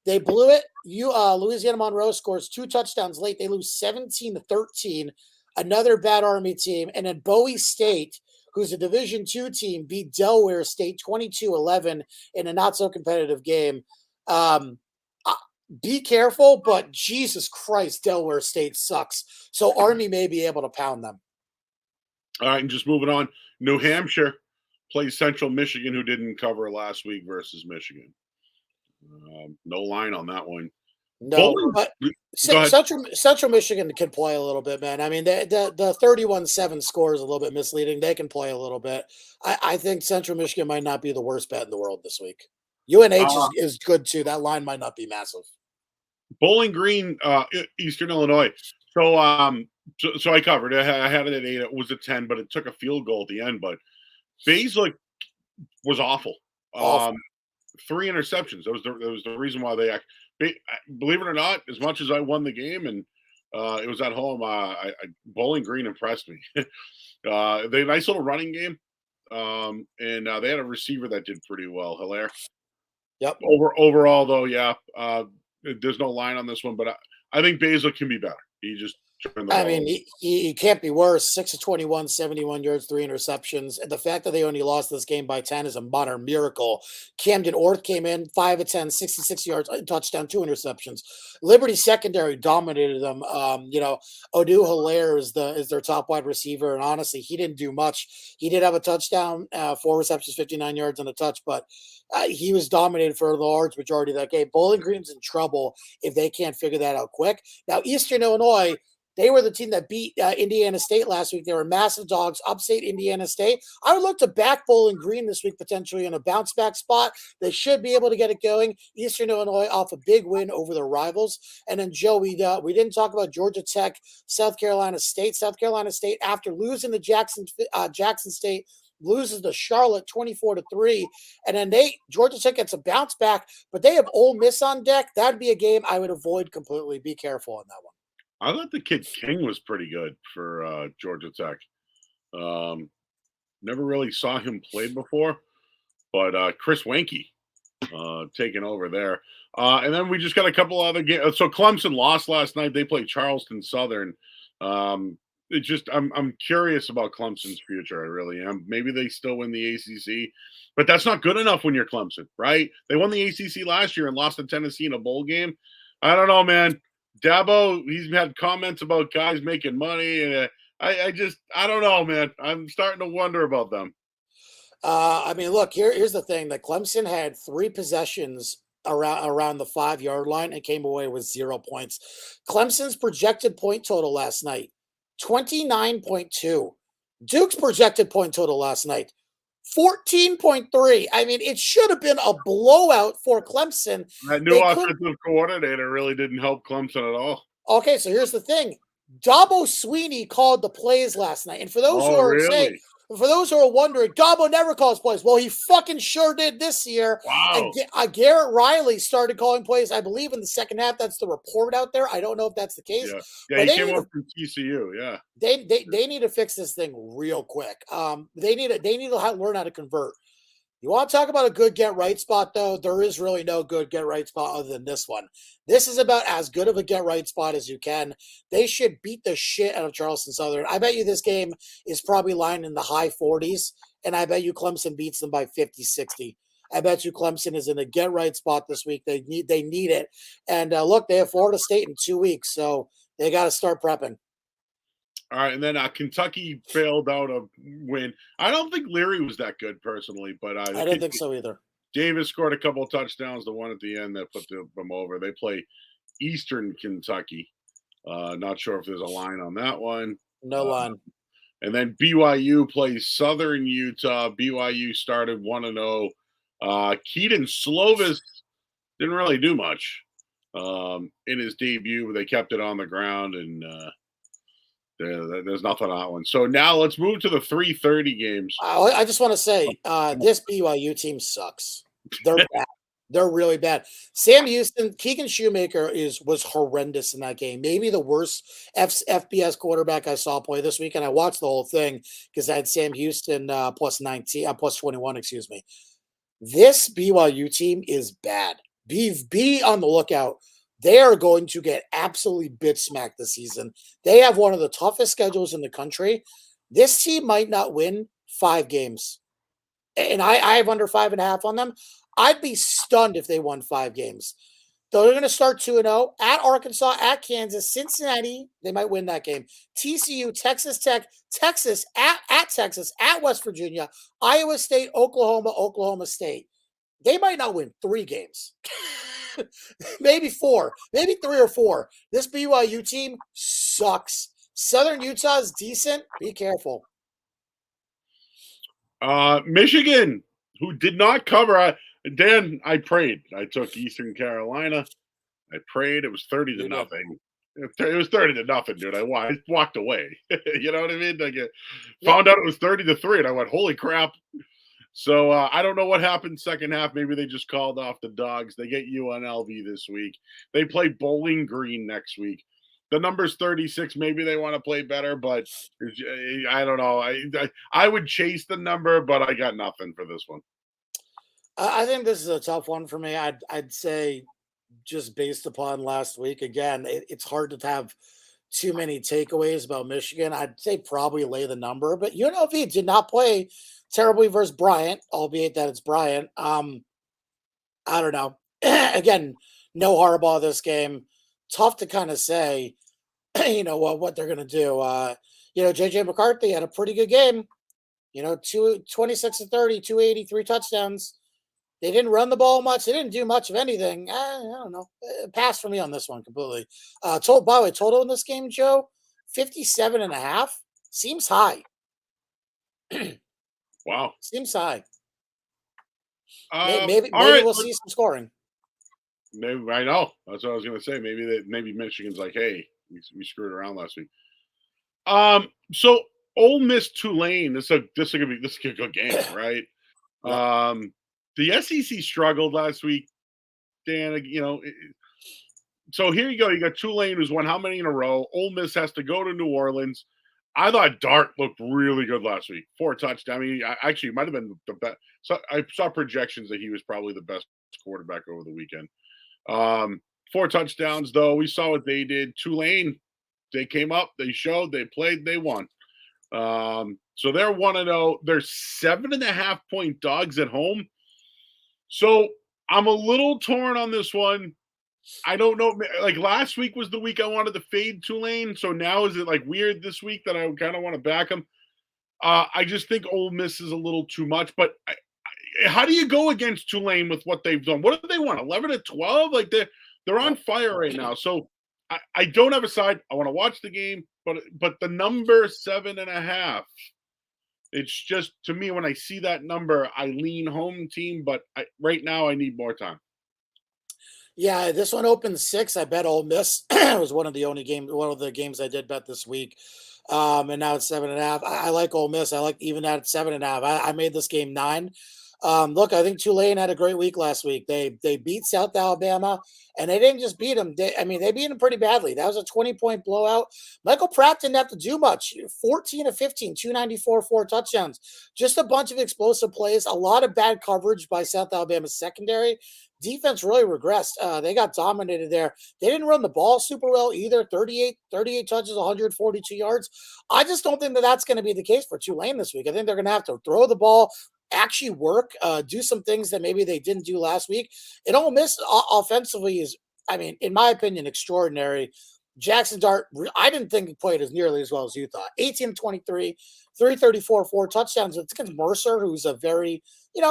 B: They blew it. Louisiana Monroe scores 2 touchdowns late. They lose 17-13. Another bad Army team. And then Bowie State, who's a Division II team, beat Delaware State 22-11 in a not-so-competitive game. Be careful, but Jesus Christ, Delaware State sucks. So Army may be able to pound them.
A: All right, and just moving on. New Hampshire plays Central Michigan, who didn't cover last week versus Michigan. No line on that one.
B: No, but Central Michigan can play a little bit, man. I mean, the 31-7 score is a little bit misleading. They can play a little bit. I think Central Michigan might not be the worst bet in the world this week. UNH is good, too. That line might not be massive.
A: Bowling Green, Eastern Illinois. So I covered. I had it at 8. It was at 10, but it took a field goal at the end. But Baszler was awful. 3 interceptions. That was the reason why believe it or not, as much as I won the game and it was at home, Bowling Green impressed me. They had a nice little running game, and they had a receiver that did pretty well. Hilaire.
B: Yep.
A: Overall, though, yeah, there's no line on this one, but I think Basil can be better. He just turned the
B: I
A: ball
B: mean,
A: over.
B: he can't be worse. 6 of 21, 71 yards, 3 interceptions. And the fact that they only lost this game by 10 is a modern miracle. Camden Orth came in 5 of 10, 66 yards, a touchdown, 2 interceptions. Liberty secondary dominated them. Odu Hilaire is their top wide receiver, and honestly, he didn't do much. He did have a touchdown, 4 receptions, 59 yards and a touch, but he was dominated for the large majority of that game. Bowling Green's in trouble if they can't figure that out quick. Now, Eastern Illinois, they were the team that beat Indiana State last week. They were massive dogs, upstate Indiana State. I would look to back Bowling Green this week, potentially in a bounce back spot. They should be able to get it going. Eastern Illinois off a big win over their rivals. And then, Joe, we didn't talk about Georgia Tech, South Carolina State. South Carolina State, after losing to Jackson State, loses to Charlotte 24-3. And then Georgia Tech gets a bounce back, but they have Ole Miss on deck. That'd be a game I would avoid completely. Be careful on that one.
A: I thought the kid King was pretty good for Georgia Tech. Never really saw him play before, but Chris Wanke taking over there. And then we just got a couple other games. So Clemson lost last night. They played Charleston Southern. I'm curious about Clemson's future. I really am. Maybe they still win the ACC, but that's not good enough when you're Clemson, right? They won the ACC last year and lost to Tennessee in a bowl game. I don't know, man. Dabo, he's had comments about guys making money, and I don't know, man. I'm starting to wonder about them.
B: Look, here's the thing: that Clemson had 3 possessions around the 5-yard line and came away with 0 points. Clemson's projected point total last night, 29.2. Duke's projected point total last night, 14.3. I mean, it should have been a blowout for Clemson.
A: That new offensive coordinator really didn't help Clemson at all.
B: Okay, so here's the thing. Dabo Sweeney called the plays last night. And for those who are saying, for those who are wondering, Dabo never calls plays. Well, he fucking sure did this year.
A: Wow.
B: And Garrett Riley started calling plays, I believe, in the second half. That's the report out there. I don't know if that's the case.
A: Yeah, he came up from TCU. Yeah.
B: They need to fix this thing real quick. They need to learn how to convert. You want to talk about a good get-right spot, though? There is really no good get-right spot other than this one. This is about as good of a get-right spot as you can. They should beat the shit out of Charleston Southern. I bet you this game is probably lying in the high 40s, and I bet you Clemson beats them by 50, 60. I bet you Clemson is in a get-right spot this week. They need it. And look, they have Florida State in 2 weeks, so they got to start prepping.
A: All right, and then Kentucky failed out a win. I don't think Leary was that good personally, but
B: I didn't think so either.
A: Davis scored a couple of touchdowns, the one at the end that put them over. They play Eastern Kentucky. Not sure if there's a line on that one.
B: No line.
A: And then BYU plays Southern Utah. BYU started 1-0. Keaton Slovis didn't really do much in his debut, but they kept it on the ground, and there's nothing on that one. So now let's move to the 3:30 games.
B: I just want to say this BYU team sucks. They're bad. They're really bad. Sam Houston, Keegan Shoemaker was horrendous in that game. Maybe the worst FBS quarterback I saw play this week, and I watched the whole thing because I had Sam Houston plus 21. Excuse me. This BYU team is bad. Be on the lookout. They are going to get absolutely bitch smacked this season. They have one of the toughest schedules in the country. This team might not win 5 games. And I have under 5.5 on them. I'd be stunned if they won 5 games. Though they're going to start 2-0 at Arkansas, at Kansas, Cincinnati. They might win that game. TCU, Texas Tech, Texas, at Texas, at West Virginia, Iowa State, Oklahoma State. They might not win 3 games. Maybe 4, maybe 3 or 4. This BYU team sucks. Southern Utah is decent. Be careful.
A: Michigan, who did not cover. Dan, I prayed. I took Eastern Carolina. I prayed. It was 30-0. It was 30-0, dude. I walked away. You know what I mean? Found out it was 30-3, and I went, holy crap. So I don't know what happened second half. Maybe they just called off the dogs. They get UNLV this week. They play Bowling Green next week. The number's 36. Maybe they want to play better, but I don't know. I would chase the number, but I got nothing for this one.
B: I think this is a tough one for me. I'd say just based upon last week, again, it's hard to have too many takeaways about Michigan. I'd say probably lay the number, but UNLV did not play terribly versus Bryant, albeit that it's Bryant. I don't know. Again, no Harbaugh this game. Tough to kind of say, what they're going to do. JJ McCarthy had a pretty good game. 26 to 30, 283 touchdowns. They didn't run the ball much. They didn't do much of anything. I don't know. Pass for me on this one completely. By the way, total in this game, Joe, 57.5. Seems high.
A: Wow.
B: Seems high.
A: All
B: maybe
A: right,
B: we'll see some scoring.
A: Maybe I know. That's what I was going to say. Maybe Michigan's like, hey, we screwed around last week. So Ole Miss Tulane. This is a good game, right?
B: Yeah.
A: The SEC struggled last week, Dan. So here you go. You got Tulane, who's won how many in a row? Ole Miss has to go to New Orleans. I thought Dart looked really good last week. 4 touchdowns. I mean, actually, might have been the best. So I saw projections that he was probably the best quarterback over the weekend. 4 touchdowns, though. We saw what they did. Tulane, they came up, they showed, they played, they won. So they're 1-0. They're 7.5-point dogs at home. So I'm a little torn on this one. I don't know. Like last week was the week I wanted to fade Tulane. So now is it like weird this week that I kind of want to back them? I just think Ole Miss is a little too much. But how do you go against Tulane with what they've done? What do they want? 11-12? Like they're on fire right now. So I don't have a side. I want to watch the game, but the number 7.5. It's just, to me, when I see that number, I lean home team. But right now, I need more time.
B: Yeah, this one opened 6. I bet Ole Miss. It was one of the games I did bet this week. And now it's 7.5. I like Ole Miss. I like even at 7.5. I made this game 9. Look, I think Tulane had a great week last week. They beat South Alabama, and they didn't just beat them. They beat them pretty badly. That was a 20-point blowout. Michael Pratt didn't have to do much. 14 of 15, 294, 4 touchdowns. Just a bunch of explosive plays. A lot of bad coverage by South Alabama's secondary. Defense really regressed. They got dominated there. They didn't run the ball super well either. 38 touches, 142 yards. I just don't think that's going to be the case for Tulane this week. I think they're going to have to throw the ball, actually work, do some things that maybe they didn't do last week. And Ole Miss offensively is, in my opinion, extraordinary. Jackson Dart, I didn't think he played as nearly as well as you thought. 18-23, 334, 4 touchdowns. It's against Mercer, who's a very, they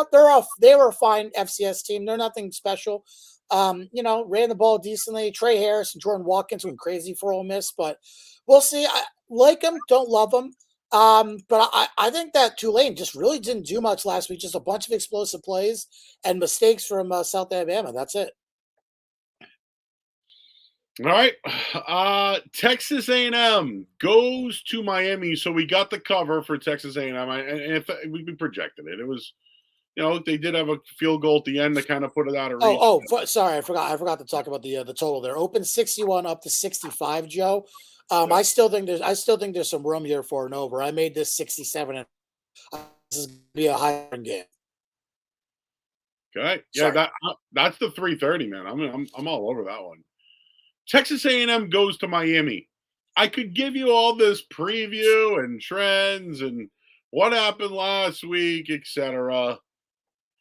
B: were a fine FCS team. They're nothing special. Ran the ball decently. Trey Harris and Jordan Watkins went crazy for Ole Miss, but we'll see. I like them, don't love them. But I think that Tulane just really didn't do much last week. Just a bunch of explosive plays and mistakes from South Alabama. That's it.
A: All right. Texas A&M goes to Miami. So we got the cover for Texas A&M. And we projected it. It was, they did have a field goal at the end to kind of put it out of reach.
B: Sorry. I forgot to talk about the total there. Open 61 up to 65, Joe. I still think there's some room here for an over. I made this 67. This is going to be a high game.
A: Okay. Yeah, that's the 330, man. I'm all over that one. Texas A&M goes to Miami. I could give you all this preview and trends and what happened last week, etc.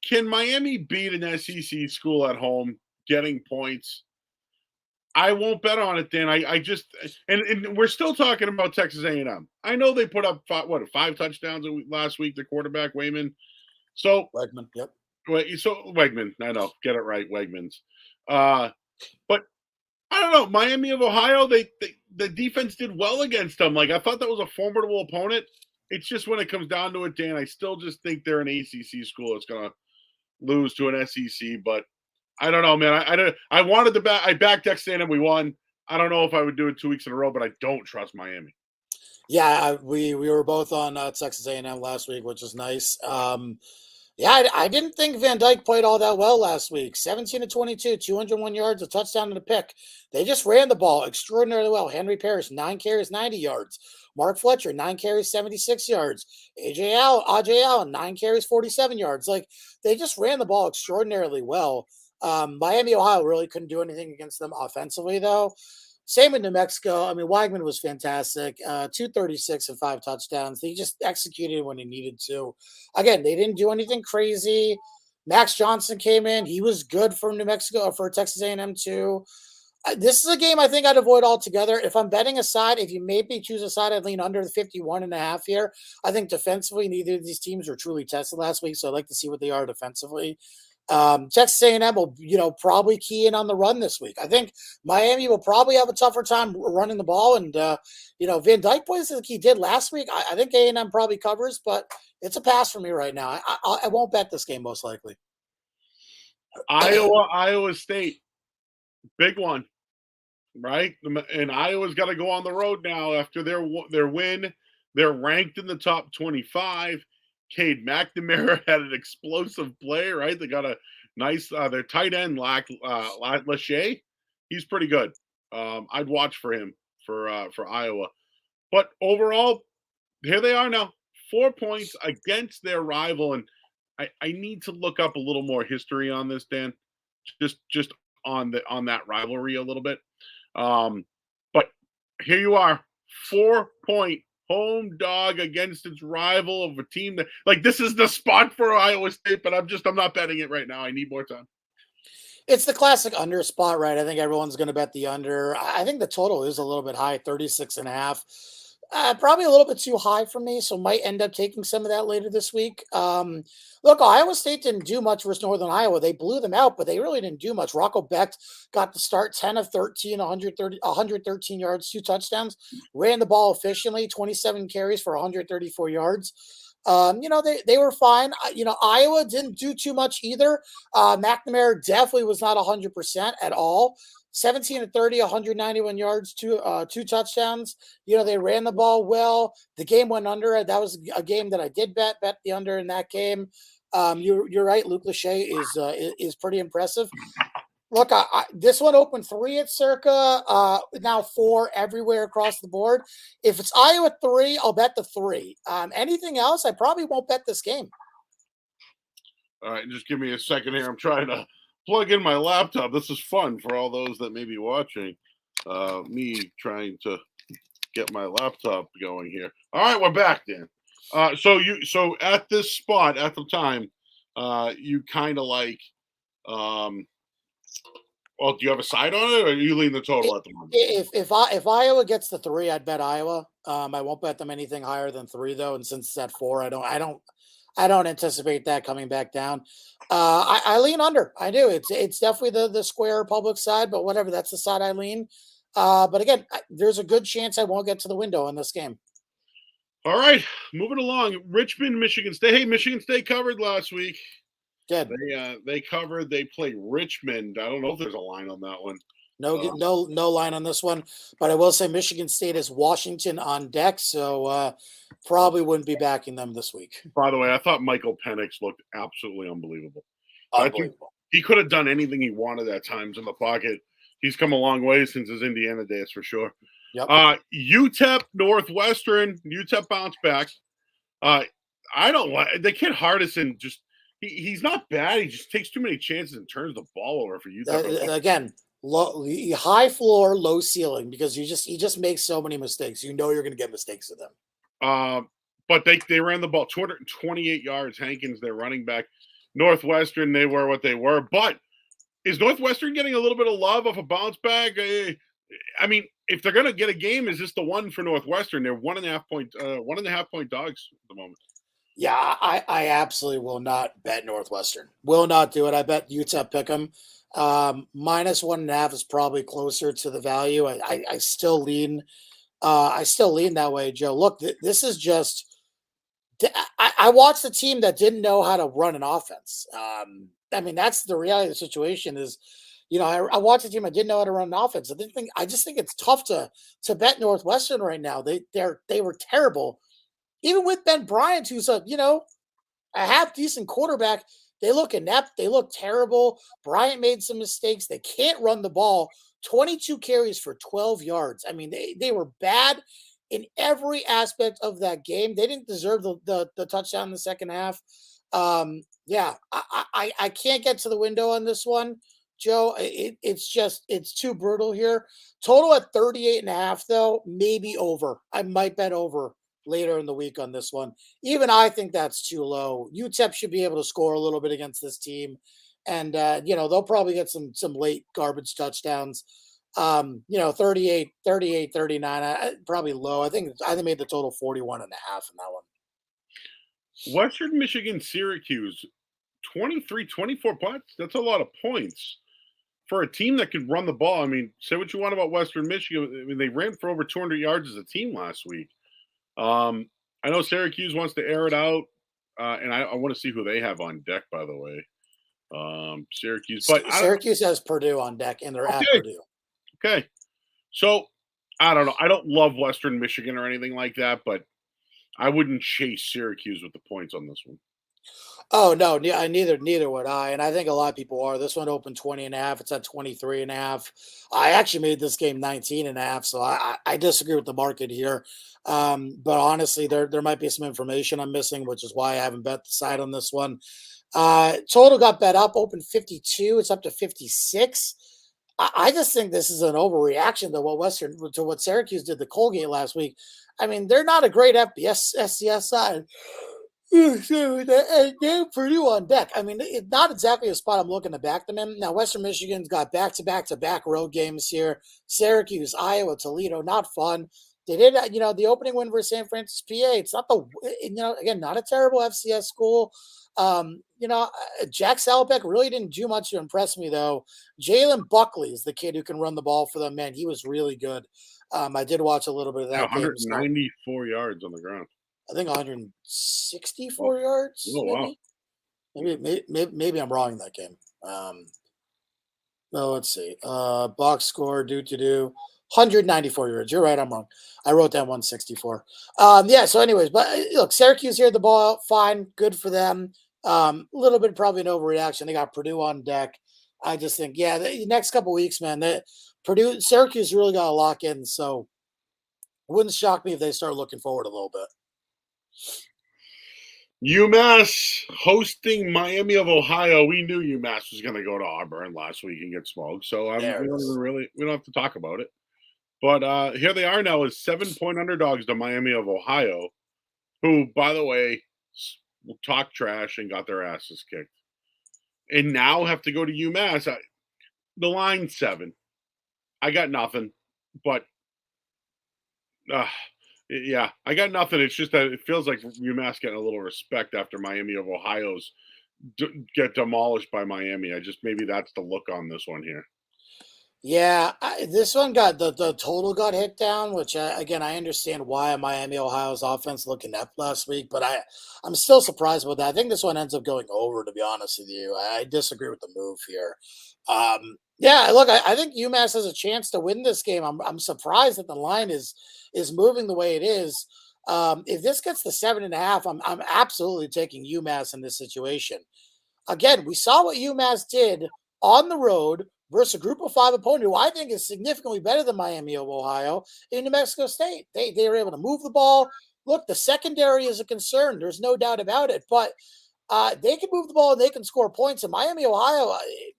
A: Can Miami beat an SEC school at home getting points? I won't bet on it, Dan. I just and we're still talking about Texas A&M. I know they put up 5 touchdowns last week. The quarterback Wayman. So
B: Wegman, yep.
A: So Wegman, I know, get it right, Wegmans. But I don't know. Miami of Ohio, the defense did well against them. Like I thought that was a formidable opponent. It's just when it comes down to it, Dan, I still just think they're an ACC school that's gonna lose to an SEC, but. I don't know, man. I wanted to back. I backed Texas A&M. We won. I don't know if I would do it 2 weeks in a row, but I don't trust Miami.
B: Yeah, we were both on Texas A&M last week, which is nice. Yeah, I didn't think Van Dyke played all that well last week. 17 to 22, 201 yards, a touchdown and a pick. They just ran the ball extraordinarily well. Henry Parrish, 9 carries, 90 yards. Mark Fletcher, 9 carries, 76 yards. AJ Allen, 9 carries, 47 yards. Like, they just ran the ball extraordinarily well. Miami, Ohio really couldn't do anything against them offensively, though. Same with New Mexico. I mean, Wagman was fantastic. 236 and 5 touchdowns. He just executed when he needed to. Again, they didn't do anything crazy. Max Johnson came in. He was good for New Mexico, for Texas A&M too. This is a game I think I'd avoid altogether. If I'm betting a side, if you maybe choose a side, I'd lean under the 51.5 here. I think defensively, neither of these teams were truly tested last week, so I'd like to see what they are defensively. Texas A&M will, probably key in on the run this week. I think Miami will probably have a tougher time running the ball, and Van Dyke plays like he did last week. I think A&M probably covers, but it's a pass for me right now. I won't bet this game most likely.
A: Iowa State, big one, right? And Iowa's got to go on the road now after their win. They're ranked in the top 25. Cade McNamara had an explosive play, right? They got a nice their tight end Lachey. He's pretty good. I'd watch for him for Iowa. But overall, here they are now, 4 points against their rival, and I need to look up a little more history on this, Dan. Just on that rivalry a little bit. But here you are, 4-point home dog against its rival of a team that, like, this is the spot for Iowa State, but I'm not betting it right now. I need more time.
B: It's the classic under spot, right? I think everyone's going to bet the under. I think the total is a little bit high, 36.5. Probably a little bit too high for me, so might end up taking some of that later this week. Look, Iowa State didn't do much versus Northern Iowa. They blew them out, but they really didn't do much. Rocco Becht got to start 10 of 13, 113 yards, 2 touchdowns, ran the ball efficiently, 27 carries for 134 yards. They were fine. Iowa didn't do too much either. McNamara definitely was not 100% at all. 17 to 30, 191 yards, 2 touchdowns. They ran the ball well. The game went under. That was a game that I did bet the under in that game. You're right. Luke Lachey is pretty impressive. Look, this one opened 3 at Circa, now 4 everywhere across the board. If it's Iowa 3, I'll bet the 3. Anything else, I probably won't bet this game.
A: All right, just give me a second here. I'm trying to plug in my laptop. This is fun for all those that may be watching. Me trying to get my laptop going here. All right, we're back, Dan. So at this spot at the time, you kind of like. Well, do you have a side on it, or are you leaning the total at the moment?
B: If Iowa gets the 3, I'd bet Iowa. I won't bet them anything higher than 3 though, and since it's at 4, I don't anticipate that coming back down. I lean under. I do. It's definitely the square public side, but whatever. That's the side I lean. But again, there's a good chance I won't get to the window in this game.
A: All right, moving along. Richmond, Michigan State. Hey, Michigan State covered last week.
B: Good.
A: They covered. They play Richmond. I don't know if there's a line on that one.
B: No line on this one, but I will say Michigan State is Washington on deck, so probably wouldn't be backing them this week.
A: By the way, I thought Michael Penix looked absolutely unbelievable.
B: Unbelievable.
A: He could have done anything he wanted at times in the pocket. He's come a long way since his Indiana days, for sure.
B: Yep.
A: UTEP Northwestern. UTEP bounced back. I don't like the kid Hardison. Just he's not bad. He just takes too many chances and turns the ball over for UTEP.
B: Again, high floor, low ceiling, because he just makes so many mistakes. You're going to get mistakes with him.
A: But they ran the ball 228 yards. Hankins, their running back. Northwestern, they were what they were. But is Northwestern getting a little bit of love off a bounce back? I mean, if they're going to get a game, is this the one for Northwestern? They're 1.5 point dogs at the moment.
B: Yeah, I absolutely will not bet Northwestern. Will not do it. I bet UTEP pick them. -1.5 is probably closer to the value. I still lean. I still lean that way, Joe. Look, this is just. I watched a team that didn't know how to run an offense. I mean, that's the reality of the situation. Is, I watched a team that didn't know how to run an offense. I just think it's tough to bet Northwestern right now. They were terrible. Even with Ben Bryant, who's a half decent quarterback, they look inept. They look terrible. Bryant made some mistakes. They can't run the ball. 22 carries for 12 yards. I mean, they were bad in every aspect of that game. They didn't deserve the touchdown in the second half. Yeah, I can't get to the window on this one, Joe. It's too brutal here. Total at 38.5, though, maybe over. I might bet over later in the week on this one. Even I think that's too low. UTEP should be able to score a little bit against this team. And they'll probably get some late garbage touchdowns. 38, 39, probably low. I think they made the total 41.5 in that one.
A: Western Michigan, Syracuse, 23, 24 points. That's a lot of points for a team that could run the ball. I mean, say what you want about Western Michigan. I mean, they ran for over 200 yards as a team last week. I know Syracuse wants to air it out, and I want to see who they have on deck, by the way. Syracuse. But
B: Syracuse has Purdue on deck, and they're at Purdue.
A: Okay. So, I don't know. I don't love Western Michigan or anything like that, but I wouldn't chase Syracuse with the points on this one.
B: Oh, no, neither would I. And I think a lot of people are. This one opened 20.5. It's at 23.5. I actually made this game 19.5, so I disagree with the market here. But honestly, there might be some information I'm missing, which is why I haven't bet the side on this one. Total got bet up, opened 52. It's up to 56. I just think this is an overreaction to what Syracuse did to Colgate last week. I mean, they're not a great FCS side. They're Purdue on deck. I mean, it's not exactly a spot I'm looking to back them in. Now, Western Michigan's got back-to-back road games here. Syracuse, Iowa, Toledo, not fun. They did, the opening win for San Francisco, PA. It's not again, not a terrible FCS school. Jack Salopek really didn't do much to impress me, though. Jalen Buckley is the kid who can run the ball for them. Man, he was really good. I did watch a little bit of that
A: 194 yards on the ground.
B: I think 164 yards.
A: Oh, wow.
B: Maybe I'm wrong in that game. No, let's see. Box score, 194 yards. You're right, I'm wrong. I wrote down 164. So anyways, but look, Syracuse here, the ball out, fine, good for them. A little bit probably an overreaction. They got Purdue on deck. I just think, the next couple weeks, man, Syracuse really got to lock in. So it wouldn't shock me if they start looking forward a little bit.
A: UMass hosting Miami of Ohio. We knew UMass was going to go to Auburn last week and get smoked. So we don't have to talk about it. But here they are now as 7-point underdogs to Miami of Ohio, who, by the way, talked trash and got their asses kicked. And now have to go to UMass. The line's 7. I got nothing. But, I got nothing. It's just that it feels like UMass getting a little respect after Miami of Ohio's get demolished by Miami. Maybe that's the look on this one here.
B: Yeah, this one got the total got hit down, which again I understand why Miami Ohio's offense looked inept last week, but I'm still surprised about that. I think this one ends up going over. To be honest with you, I disagree with the move here. Look, I think UMass has a chance to win this game. I'm surprised that the line is moving the way it is. If this gets to 7.5, I'm absolutely taking UMass in this situation. Again, we saw what UMass did on the road versus a group of 5 opponent who I think is significantly better than Miami of Ohio in New Mexico State. They were able to move the ball. Look, the secondary is a concern. There's no doubt about it. But they can move the ball and they can score points. And Miami, Ohio,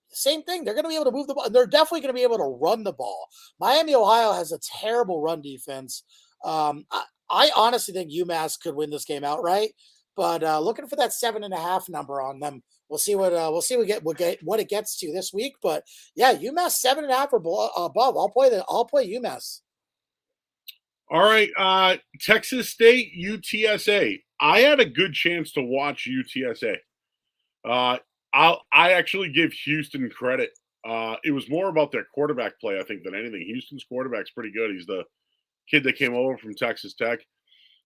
B: same thing. They're going to be able to move the ball. They're definitely going to be able to run the ball. Miami, Ohio has a terrible run defense. I honestly think UMass could win this game outright. But looking for that 7.5 number on them. We'll see what it gets to this week. But UMass 7.5 or above. I'll play UMass.
A: All right, Texas State, UTSA. I had a good chance to watch UTSA. I actually give Houston credit. It was more about their quarterback play, I think, than anything. Houston's quarterback's pretty good. He's the kid that came over from Texas Tech.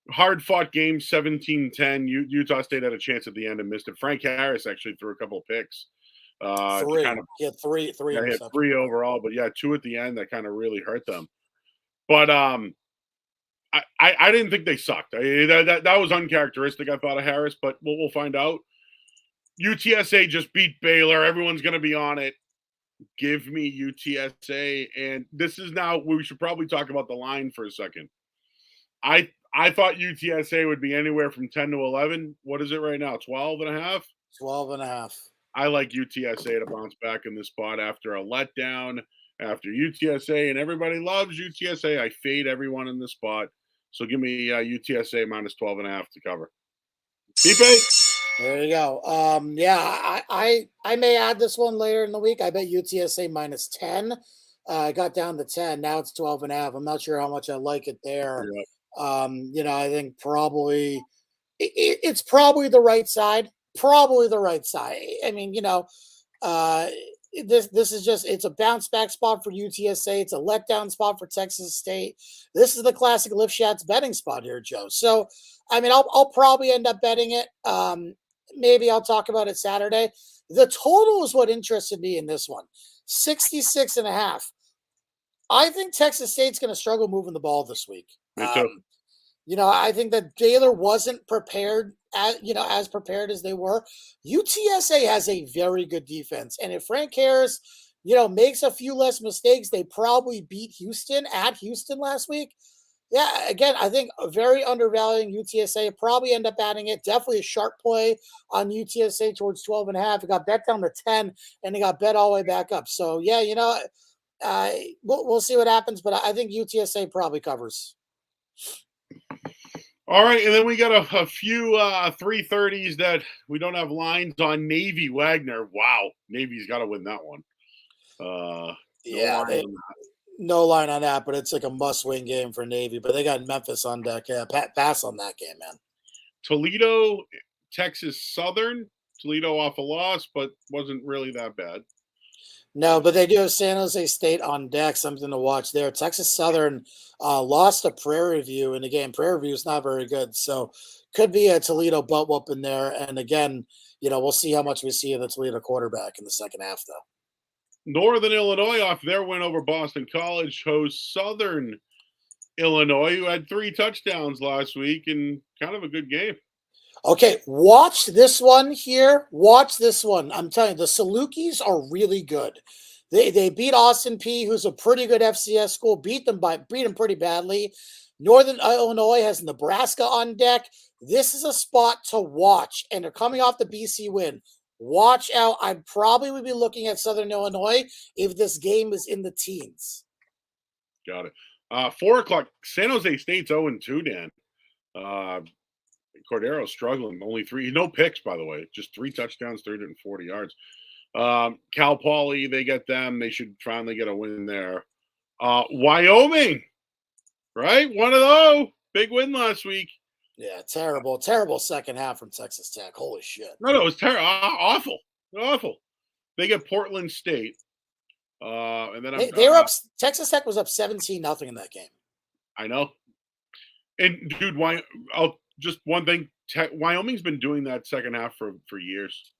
A: Hard-fought game, 17-10. Utah State had a chance at the end and missed it. Frank Harris actually threw a couple of picks.
B: He had three.
A: He had 3 overall, but 2 at the end that kind of really hurt them. But I didn't think they sucked. That was uncharacteristic, I thought, of Harris, but we'll find out. UTSA just beat Baylor. Everyone's going to be on it. Give me UTSA. And this is now, we should probably talk about the line for a second. I thought UTSA would be anywhere from 10 to 11. What is it right now? 12 and a half?
B: 12 and a half.
A: I like UTSA to bounce back in this spot after a letdown, after UTSA, and everybody loves UTSA. I fade everyone in this spot. So give me UTSA minus 12 and a half to cover. Pipe.
B: There you go. Yeah, I may add this one later in the week. I bet UTSA minus 10. I got down to 10. Now it's 12 and a half. I'm not sure how much I like it there.
A: Yeah.
B: I think probably it's probably the right side. Probably the right side. I mean, this is just, it's a bounce back spot for UTSA. It's a letdown spot for Texas State. This is the classic Lifshatz betting spot here, Joe. So, I mean, I'll probably end up betting it. Maybe I'll talk about it Saturday. The total is what interested me in this one. 66 and a half. I think Texas State's going to struggle moving the ball this week.
A: Me too.
B: I think that Baylor wasn't prepared as prepared as they were. UTSA has a very good defense. And if Frank Harris, makes a few less mistakes, they probably beat Houston at Houston last week. Yeah, again, I think very undervaluing UTSA. Probably end up adding it. Definitely a sharp play on UTSA towards 12 and a half. It got bet down to 10, and it got bet all the way back up. So, yeah, we'll see what happens. But I think UTSA probably covers.
A: All right, and then we got a few 330s that we don't have lines on. Navy Wagner. Wow, Navy's got to win that one.
B: No line on that, but it's like a must-win game for Navy. But they got Memphis on deck. Yeah, pass on that game, man.
A: Toledo, Texas Southern. Toledo off a loss, but wasn't really that bad.
B: No, but they do have San Jose State on deck, something to watch there. Texas Southern lost to Prairie View in the game. Prairie View is not very good, so could be a Toledo butt whooping there. And again, we'll see how much we see of the Toledo quarterback in the second half, though.
A: Northern Illinois off their win over Boston College hosts Southern Illinois, who had 3 touchdowns last week and kind of a good game.
B: Okay, watch this one here. Watch this one. I'm telling you, the Salukis are really good. They beat Austin Peay, who's a pretty good FCS school, beat them pretty badly. Northern Illinois has Nebraska on deck. This is a spot to watch, and they're coming off the BC win. Watch out. I probably would be looking at Southern Illinois if this game is in the teens.
A: Got it. 4 o'clock. San Jose State's 0-2, Dan. Cordero struggling. Only 3. No picks, by the way. Just 3 touchdowns, 340 yards. Cal Poly, they get them. They should finally get a win there. Wyoming, right? One of those. Big win last week.
B: Yeah, terrible second half from Texas Tech. Holy shit.
A: No, it was terrible. Awful. They get Portland State. And then
B: they were up. Texas Tech was up 17-0 in that game. I
A: know. And dude, just one thing. Wyoming's been doing that second half for years,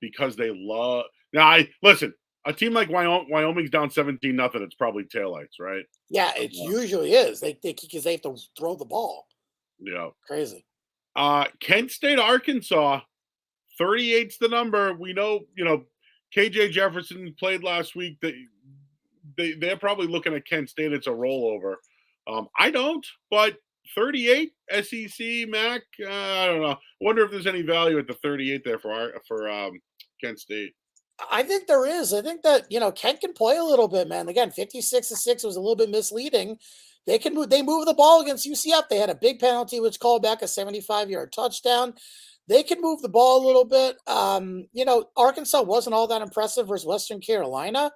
A: because they love. Now, listen. A team like Wyoming's down 17-0. It's probably taillights, right?
B: Yeah, it usually is. Because they have to throw the ball.
A: Yeah,
B: crazy.
A: Kent State, Arkansas, 38's the number. We know, KJ Jefferson played last week. They're probably looking at Kent State. It's a rollover. I don't, but 38 SEC MAC. I don't know. I wonder if there's any value at the 38 there for Kent State.
B: I think there is. I think that Kent can play a little bit, man. Again, 56-6 was a little bit misleading. They move the ball against UCF. They had a big penalty, which called back a 75-yard touchdown. They can move the ball a little bit. Arkansas wasn't all that impressive versus Western Carolina.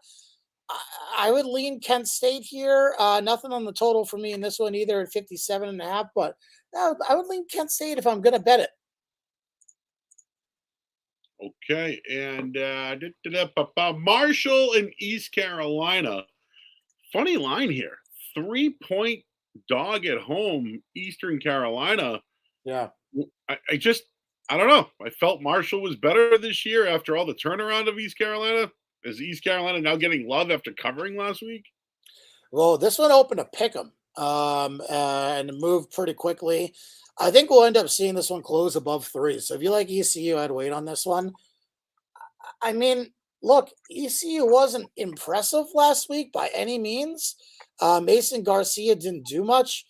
B: I would lean Kent State here. Nothing on the total for me in this one either at 57.5, but I would lean Kent State if I'm going to bet it.
A: Okay, and Marshall and East Carolina. Funny line here. 3-point dog at home, Eastern Carolina.
B: Yeah.
A: I don't know. I felt Marshall was better this year after all the turnaround of East Carolina. Is East Carolina now getting love after covering last week?
B: Well, this one opened a pick 'em. and moved pretty quickly. I think we'll end up seeing this one close above 3. So if you like ECU, I'd wait on this one. I mean, look, ECU wasn't impressive last week by any means. Mason Garcia didn't do much.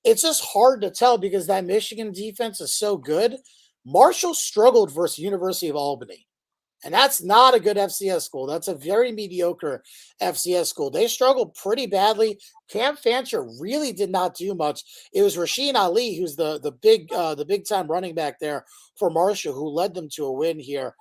B: It's just hard to tell because that Michigan defense is so good. Marshall struggled versus University of Albany. And that's not a good FCS school. That's a very mediocre FCS school. They struggled pretty badly. Cam Fancher really did not do much. It was Rasheen Ali, who's the big time running back there for Marshall, who led them to a win here.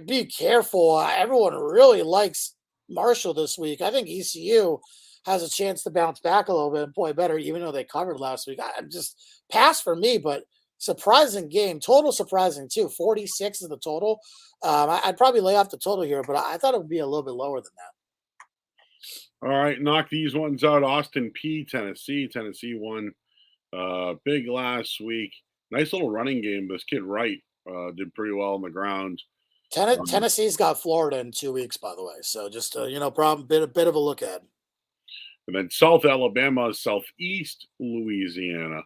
B: Be careful. Everyone really likes Marshall this week. I think ECU has a chance to bounce back a little bit and play better, even though they covered last week. I'm just pass for me, but surprising game. Total surprising, too. 46 is the total. I'd probably lay off the total here, but I thought it would be a little bit lower than that.
A: All right, knock these ones out. Austin P, Tennessee. Tennessee won big last week. Nice little running game. This kid Wright did pretty well on the ground.
B: Tennessee's got Florida in 2 weeks, by the way. So just problem bit of a look at.
A: And then South Alabama, Southeast Louisiana.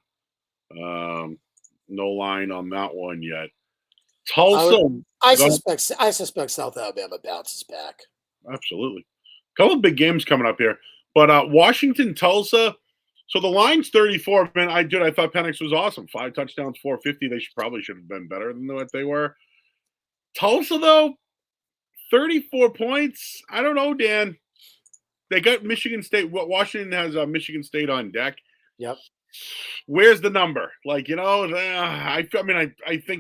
A: No line on that one yet. Tulsa.
B: I suspect South Alabama bounces back.
A: Absolutely. A couple of big games coming up here. But Washington, Tulsa. So the line's 34. Man, I thought Penix was awesome. 5 touchdowns, 450. They probably should have been better than what they were. Tulsa, though, 34 points. I don't know, Dan. They got Michigan State. Washington has Michigan State on deck.
B: Yep.
A: Where's the number? I think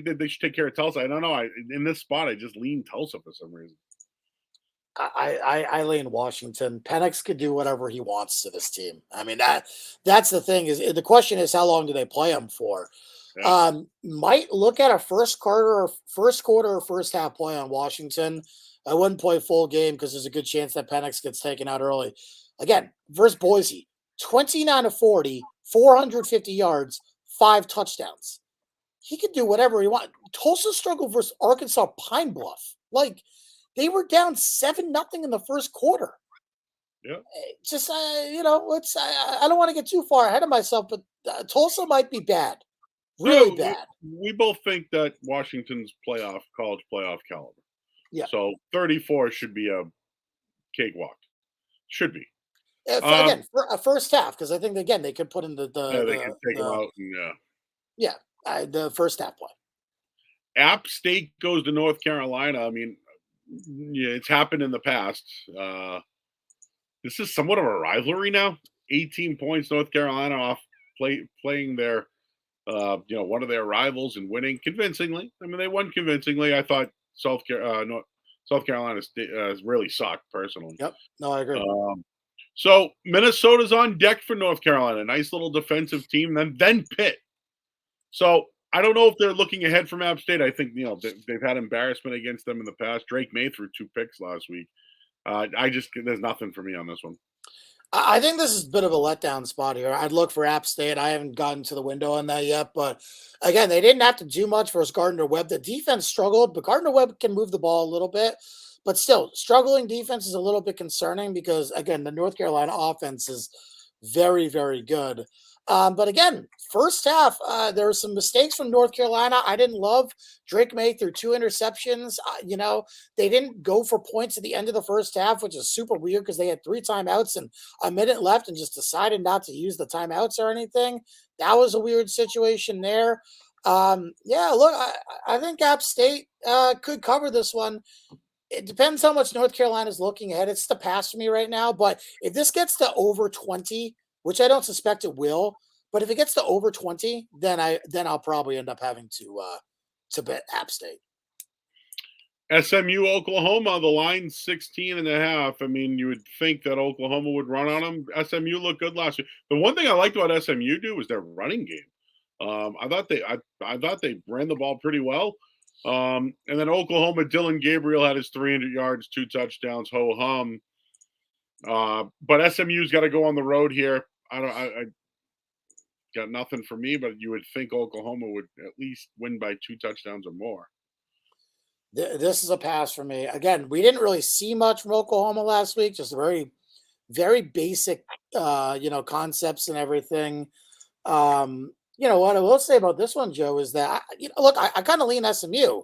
A: that they should take care of Tulsa. I don't know. In this spot, I just lean Tulsa for some reason.
B: I lean Washington. Penix could do whatever he wants to this team. I mean, that's the thing. Is the question is how long do they play him for? Yeah. Might look at a first quarter or first half play on Washington. I wouldn't play full game because there's a good chance that Penix gets taken out early. Again, versus Boise, 29-40, 450 yards, 5 touchdowns. He could do whatever he wants. Tulsa struggled versus Arkansas Pine Bluff. They were down 7-0 in the first quarter.
A: Yeah.
B: Just I don't want to get too far ahead of myself, but Tulsa might be bad. Really bad.
A: We both think that Washington's college playoff caliber.
B: Yeah.
A: So 34 should be a cakewalk. Should be.
B: Again, for a first half, because I think again they could put in the
A: they could take them out and
B: the first half play.
A: App State goes to North Carolina. I mean, yeah, it's happened in the past. This is somewhat of a rivalry now. 18 points, North Carolina off playing their one of their rivals and winning convincingly. I mean, they won convincingly. I thought South Carolina really sucked personally.
B: Yep. No, I agree.
A: So Minnesota's on deck for North Carolina. Nice little defensive team. Then Pitt. So I don't know if they're looking ahead from App State. I think they've had embarrassment against them in the past. Drake May threw 2 picks last week. There's nothing for me on this one.
B: I think this is a bit of a letdown spot here. I'd look for App State. I haven't gotten to the window on that yet, but again, they didn't have to do much versus Gardner-Webb. The defense struggled, but Gardner-Webb can move the ball a little bit. But still, struggling defense is a little bit concerning because, again, the North Carolina offense is very, very good. But again, first half, there were some mistakes from North Carolina I didn't love. Drake May threw 2 interceptions. They didn't go for points at the end of the first half, which is super weird because they had 3 timeouts and a minute left and just decided not to use the timeouts or anything. That was a weird situation there. Look, I think App State could cover this one. It depends how much North Carolina is looking ahead. It's the pass for me right now. But if this gets to over 20, which I don't suspect it will, but if it gets to over 20, then I'll probably end up having to bet App State.
A: SMU, Oklahoma, the line's 16.5. I mean, you would think that Oklahoma would run on them. SMU looked good last year. The one thing I liked about SMU was their running game. I thought they ran the ball pretty well. And then Oklahoma, Dylan Gabriel had his 300 yards, 2 touchdowns, ho hum. But SMU's got to go on the road here. I got nothing for me, but you would think Oklahoma would at least win by 2 touchdowns or more.
B: This is a pass for me. Again, we didn't really see much from Oklahoma last week. Just a very very basic, concepts and everything. What I will say about this one, Joe, is that look, I kind of lean SMU.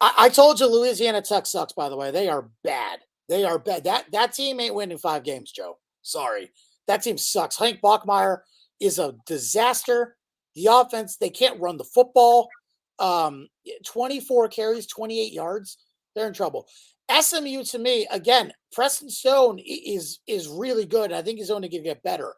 B: I told you Louisiana Tech sucks. By the way, they are bad. They are bad. That team ain't winning 5 games, Joe. Sorry, that team sucks. Hank Bachmeier is a disaster. The offense, they can't run the football. 24 carries, 28 yards. They're in trouble. SMU to me, again, Preston Stone is really good. I think he's only going to get better.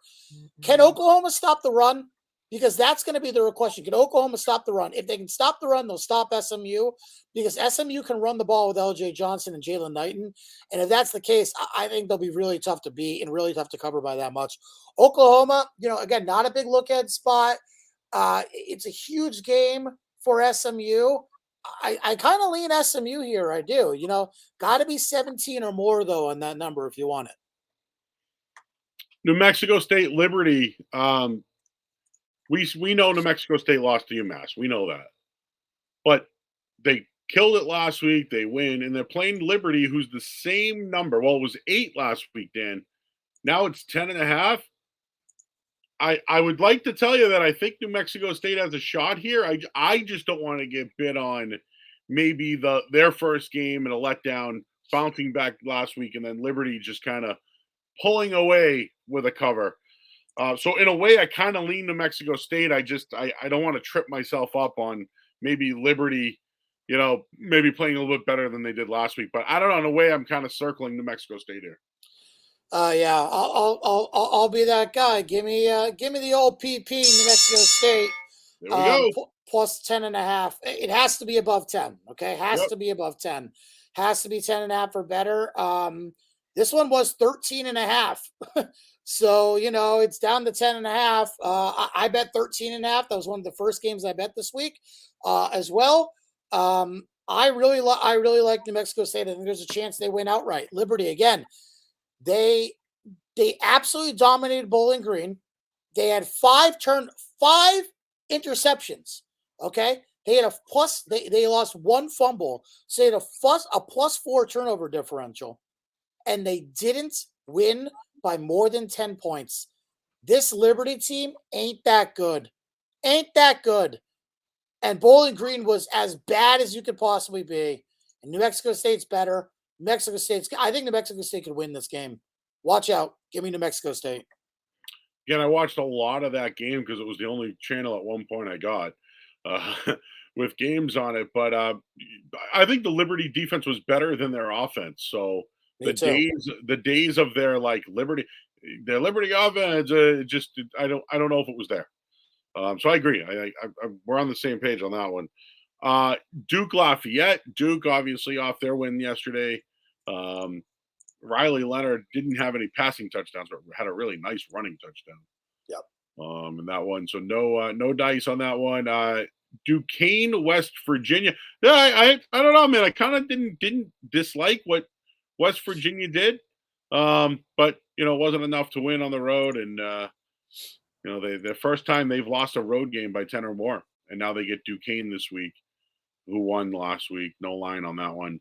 B: Can Oklahoma stop the run? Because that's going to be the real question. Can Oklahoma stop the run? If they can stop the run, they'll stop SMU because SMU can run the ball with LJ Johnson and Jalen Knighton. And if that's the case, I think they'll be really tough to beat and really tough to cover by that much. Oklahoma, again, not a big look ahead spot. It's a huge game for SMU. I kind of lean SMU here. I do. Got to be 17 or more, though, on that number if you want it.
A: New Mexico State Liberty. We know New Mexico State lost to UMass. We know that. But they killed it last week. They win. And they're playing Liberty, who's the same number. Well, it was 8 last week, Dan. Now it's 10.5. I would like to tell you that I think New Mexico State has a shot here. I just don't want to get bid on maybe their first game and a letdown, bouncing back last week, and then Liberty just kind of pulling away with a cover. So in a way, I kind of lean to Mexico State. I don't want to trip myself up on maybe Liberty, maybe playing a little bit better than they did last week. But I don't know. In a way, I'm kind of circling New Mexico State here.
B: Yeah, I'll be that guy. Give me the old PP, New Mexico State.
A: There we go.
B: Plus 10.5. It has to be above 10. Okay, has to be above 10. Has to be 10.5 or better. This one was 13.5. So, it's down to 10.5. I bet 13.5. That was one of the first games I bet this week as well. I really like New Mexico State. I think there's a chance they win outright. Liberty, again, they absolutely dominated Bowling Green. They had 5 interceptions. Okay. They had they lost 1 fumble. So they had a +4 turnover differential. And they didn't win by more than 10 points. This Liberty team ain't that good. And Bowling Green was as bad as you could possibly be. And New Mexico State's better. I think New Mexico State could win this game. Watch out. Give me New Mexico State.
A: Again, I watched a lot of that game because it was the only channel at one point I got with games on it. But I think the Liberty defense was better than their offense. So the days of their Liberty offense, I don't know if it was there. So I agree. We're on the same page on that one. Duke Lafayette. Duke obviously off their win yesterday. Riley Leonard didn't have any passing touchdowns, but had a really nice running touchdown.
B: Yep.
A: In that one. So no dice on that one. Duquesne, West Virginia. Yeah, I don't know, man. I kind of didn't dislike what West Virginia did. But it wasn't enough to win on the road. And the first time they've lost a road game by 10 or more. And now they get Duquesne this week, who won last week. No line on that one.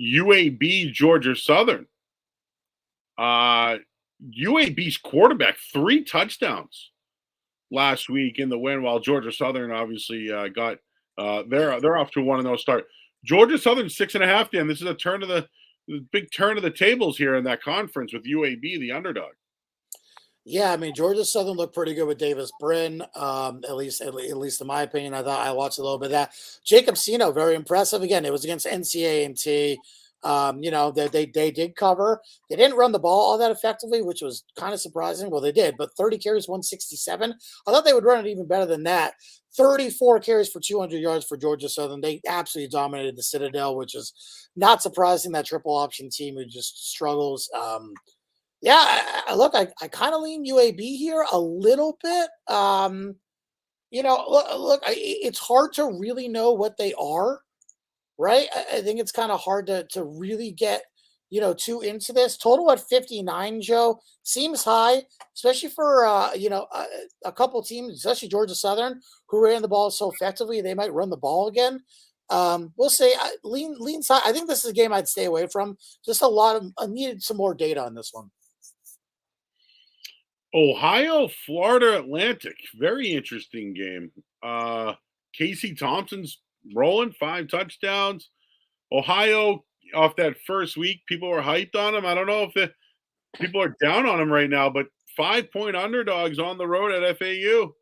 A: UAB, Georgia Southern. UAB's quarterback, 3 touchdowns last week in the win, while Georgia Southern obviously got they're off to a 1-0 start. Georgia Southern 6.5. Dan, this is a big turn of the tables here in that conference with UAB, the underdog.
B: Yeah, I mean, Georgia Southern looked pretty good with Davis Brin, at least in my opinion. I watched a little bit of that. Jacob Sino, very impressive. Again, it was against NCAA&T. They did cover. They didn't run the ball all that effectively, which was kind of surprising. Well, they did, but 30 carries, 167. I thought they would run it even better than that. 34 carries for 200 yards for Georgia Southern. They absolutely dominated the Citadel, which is not surprising. That triple option team who just struggles. Look, I kind of lean UAB here a little bit. It's hard to really know what they are, right? I think it's kind of hard to really get, too into this. Total at 59, Joe, seems high, especially for, a couple teams, especially Georgia Southern, who ran the ball so effectively. They might run the ball again. We'll say lean side. I think this is a game I'd stay away from. Just I needed some more data on this one.
A: Ohio, Florida Atlantic. Very interesting game. Casey Thompson's rolling 5 touchdowns. Ohio, off that first week, people were hyped on him. I don't know if people are down on him right now, but 5-point underdogs on the road at FAU.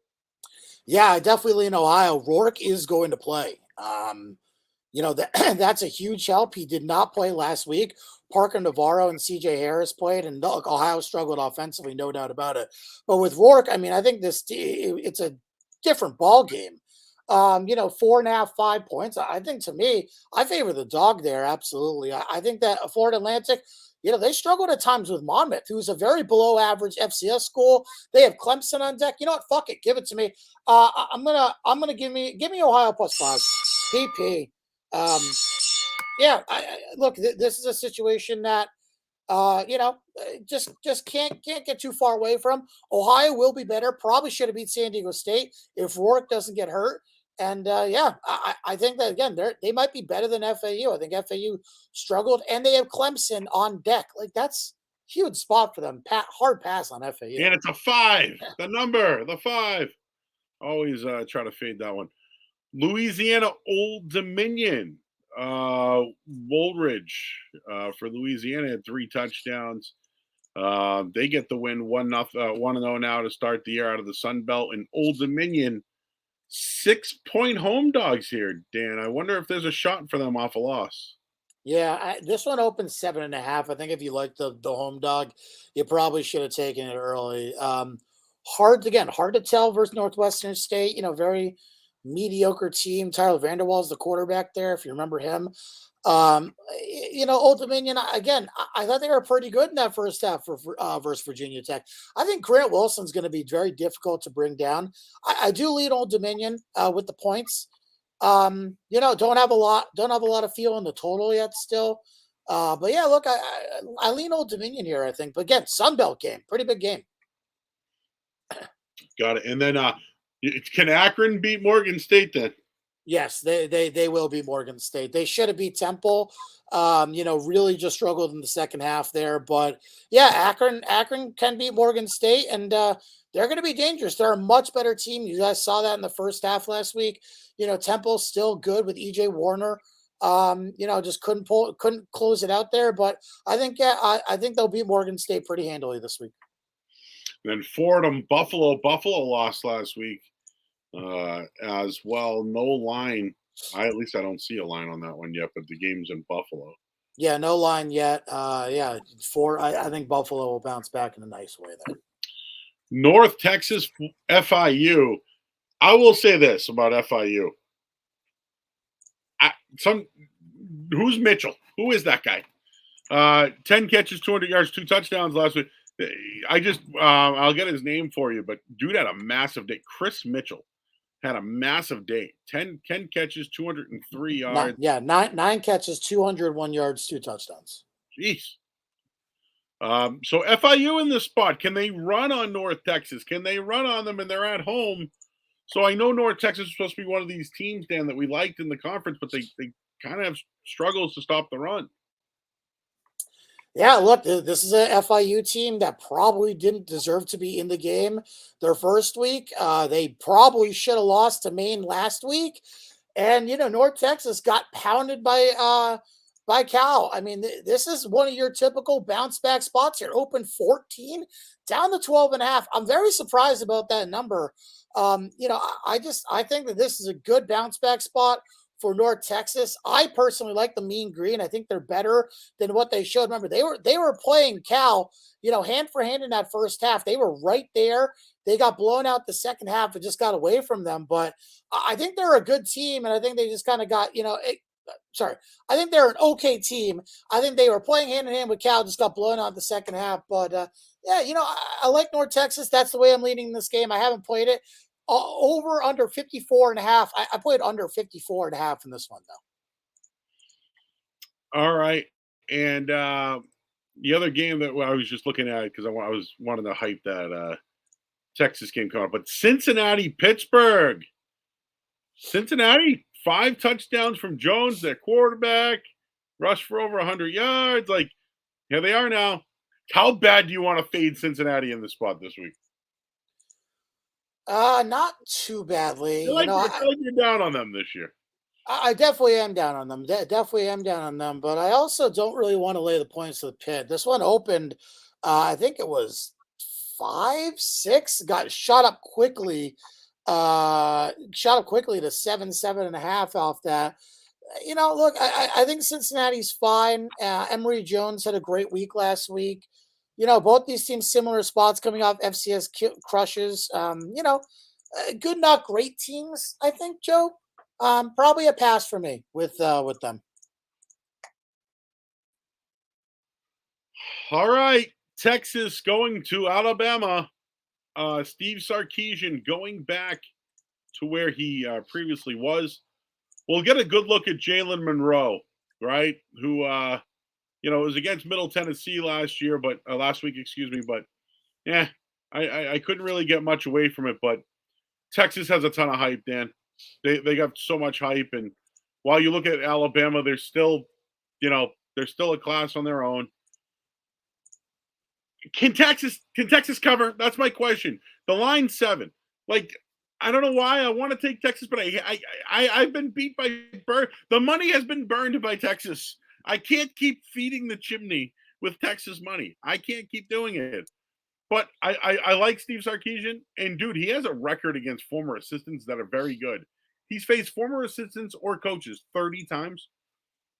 B: Yeah, I definitely lean Ohio. Rourke is going to play. That's a huge help. He did not play last week. Parker Navarro and CJ Harris played, and look, Ohio struggled offensively, no doubt about it. But with Rourke, I mean, I think it's a different ball game. 4.5, 5 points. I think to me, I favor the dog there. Absolutely. I think that Florida Atlantic, they struggled at times with Monmouth, who's a very below average FCS school. They have Clemson on deck. You know what? Fuck it. Give it to me. I'm gonna give me Ohio +5. PP. Um, look, this is a situation that just can't get too far away from. Ohio will be better. Probably should have beat San Diego State if Rourke doesn't get hurt. And I think that again they might be better than FAU. I think FAU struggled, and they have Clemson on deck. Like that's huge spot for them. Hard pass on FAU.
A: And it's a 5. The 5. Always try to fade that one. Louisiana Old Dominion. Woolridge for Louisiana had 3 touchdowns. They get the win 1-0 now to start the year out of the Sun Belt. And Old Dominion 6-point home dogs here, Dan. I wonder if there's a shot for them off a loss.
B: Yeah, this one opens 7.5. I think if you like the home dog, you probably should have taken it early. Hard to tell versus Northwestern State. Very mediocre team. Tyler Vanderwall is the quarterback there, if you remember him. Old Dominion, again, I thought they were pretty good in that first half versus Virginia Tech. I think Grant Wilson's going to be very difficult to bring down. I do lead Old Dominion with the points. Don't have a lot of feel in the total yet still. But yeah, look, I lean Old Dominion here, I think. But again, Sun Belt game, pretty big game.
A: Got it. And then can Akron beat Morgan State then?
B: Yes, they will be Morgan State. They should have beat Temple. Really just struggled in the second half there. But yeah, Akron can beat Morgan State, and they're going to be dangerous. They're a much better team. You guys saw that in the first half last week. Temple's still good with EJ Warner. Just couldn't close it out there. But I think I think they'll beat Morgan State pretty handily this week.
A: Then Fordham, Buffalo lost last week as well. No line. At least I don't see a line on that one yet, but the game's in Buffalo.
B: Yeah, no line yet. I think Buffalo will bounce back in a nice way there.
A: North Texas, FIU. I will say this about FIU. Who's Mitchell? Who is that guy? 10 catches, 200 yards, 2 touchdowns last week. I'll get his name for you, but dude had a massive day. Chris Mitchell had a massive day. 10 catches, 203 yards.
B: Nine catches, 201 yards, 2 touchdowns.
A: Jeez. So FIU in this spot, can they run on North Texas? Can they run on them and they're at home? So I know North Texas is supposed to be one of these teams, Dan, that we liked in the conference, but they kind of have struggles to stop the run.
B: Yeah, look, this is a FIU team that probably didn't deserve to be in the game their first week. They probably should have lost to Maine last week. And, North Texas got pounded by Cal. I mean, this is one of your typical bounce back spots here. Open 14, down to 12.5. I'm very surprised about that number. I think that this is a good bounce back spot for North Texas. I personally like the mean green. I think they're better than what they showed. Remember, they were playing Cal, hand for hand in that first half. They were right there. They got blown out the second half. It just got away from them. But I think they're a good team, and I think they just kind of got, I think they're an okay team. I think they were playing hand in hand with Cal, just got blown out the second half. But, I like North Texas. That's the way I'm leaning this game. I haven't played it. Over under 54.5. I played under 54.5 in this one,
A: though. All right. And the other game that I was just looking at, because I was wanting to hype that Texas game coming up, but Cincinnati-Pittsburgh. Cincinnati, 5 touchdowns from Jones, their quarterback, rushed for over 100 yards. Like, here they are now. How bad do you want to fade Cincinnati in the spot this week?
B: Not too badly.
A: I feel like you're down on them this year.
B: I definitely am down on them. Definitely am down on them. But I also don't really want to lay the points to the pit. This one opened, I think it was 5-6. Got shot up quickly. To 7.5 off that. Look, I think Cincinnati's fine. Emory Jones had a great week last week. Both these teams similar spots coming off FCS crushes. Good, not great teams, I think, Joe. Probably a pass for me with them.
A: All right. Texas going to Alabama. Steve Sarkisian going back to where he previously was. We'll get a good look at Jalen Monroe, right? Who, was against Middle Tennessee last week, excuse me. But, yeah, I couldn't really get much away from it. But Texas has a ton of hype, Dan. They got so much hype. And while you look at Alabama, they're still a class on their own. Can Texas cover? That's my question. The line's 7. Like, I don't know why I want to take Texas, but I've been beat by the money has been burned by Texas. I can't keep feeding the chimney with Texas money. I can't keep doing it. But I like Steve Sarkisian, and dude, he has a record against former assistants that are very good. He's faced former assistants or coaches 30 times,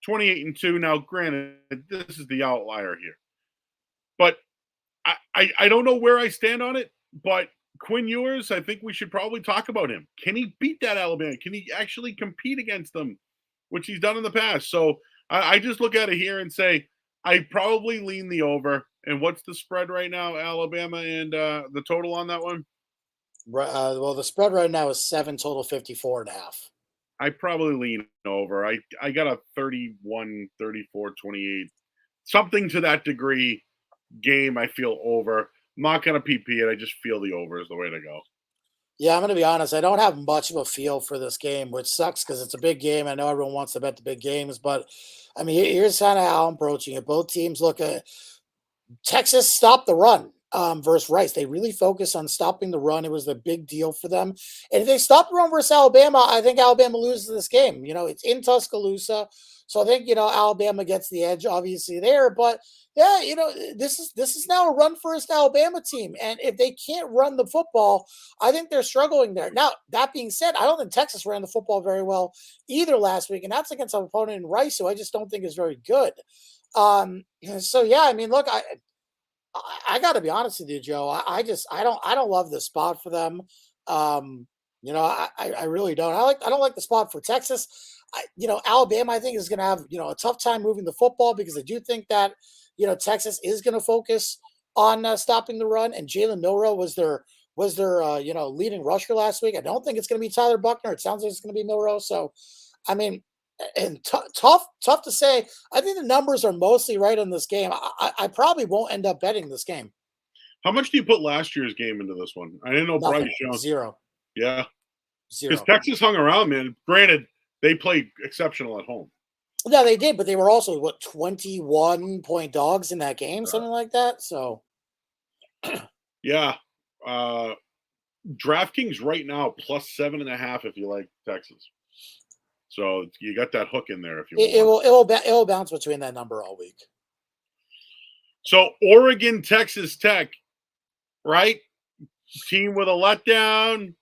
A: 28-2. Now, granted, this is the outlier here, but I don't know where I stand on it. But Quinn Ewers, I think we should probably talk about him. Can he beat that Alabama? Can he actually compete against them, which he's done in the past? So I just look at it here and say I probably lean the over. And what's the spread right now, Alabama, and the total on that one?
B: Well, the spread right now is 7, total 54.5.
A: I probably lean over. I got a 31, 34, 28, something to that degree game. I feel over. I'm not going to PP it. I just feel the over is the way to go.
B: Yeah, I'm going to be honest. I don't have much of a feel for this game, which sucks because it's a big game. I know everyone wants to bet the big games, but I mean, here's kind of how I'm approaching it. Both teams look at Texas stopped the run versus Rice. They really focused on stopping the run. It was the big deal for them. And if they stop the run versus Alabama, I think Alabama loses this game. It's in Tuscaloosa. So I think, Alabama gets the edge obviously there. But yeah, this is now a run first Alabama team. And if they can't run the football, I think they're struggling there. Now, that being said, I don't think Texas ran the football very well either last week. And that's against an opponent in Rice, who I just don't think is very good. So yeah, I mean, look, I got to be honest with you, Joe. I don't love this spot for them. I really don't. I don't like the spot for Texas. Alabama, I think, is going to have a tough time moving the football because I do think that Texas is going to focus on stopping the run. And Jalen Milroe was their leading rusher last week. I don't think it's going to be Tyler Buckner. It sounds like it's going to be Milroe. So, I mean. And tough to say. I think the numbers are mostly right on this game. I probably won't end up betting this game.
A: How much do you put last year's game into this one? I didn't know
B: Nothing.
A: Bryce Young.
B: 0.
A: Yeah.
B: 0.
A: Because Texas hung around, man. Granted, they played exceptional at home.
B: No, they did, but they were also 21-point dogs in that game, something like that. So,
A: yeah. DraftKings right now +7.5 if you like Texas. So you got that hook in there if you want.
B: It will bounce between that number all week.
A: So Oregon, Texas Tech, right? Team with a letdown,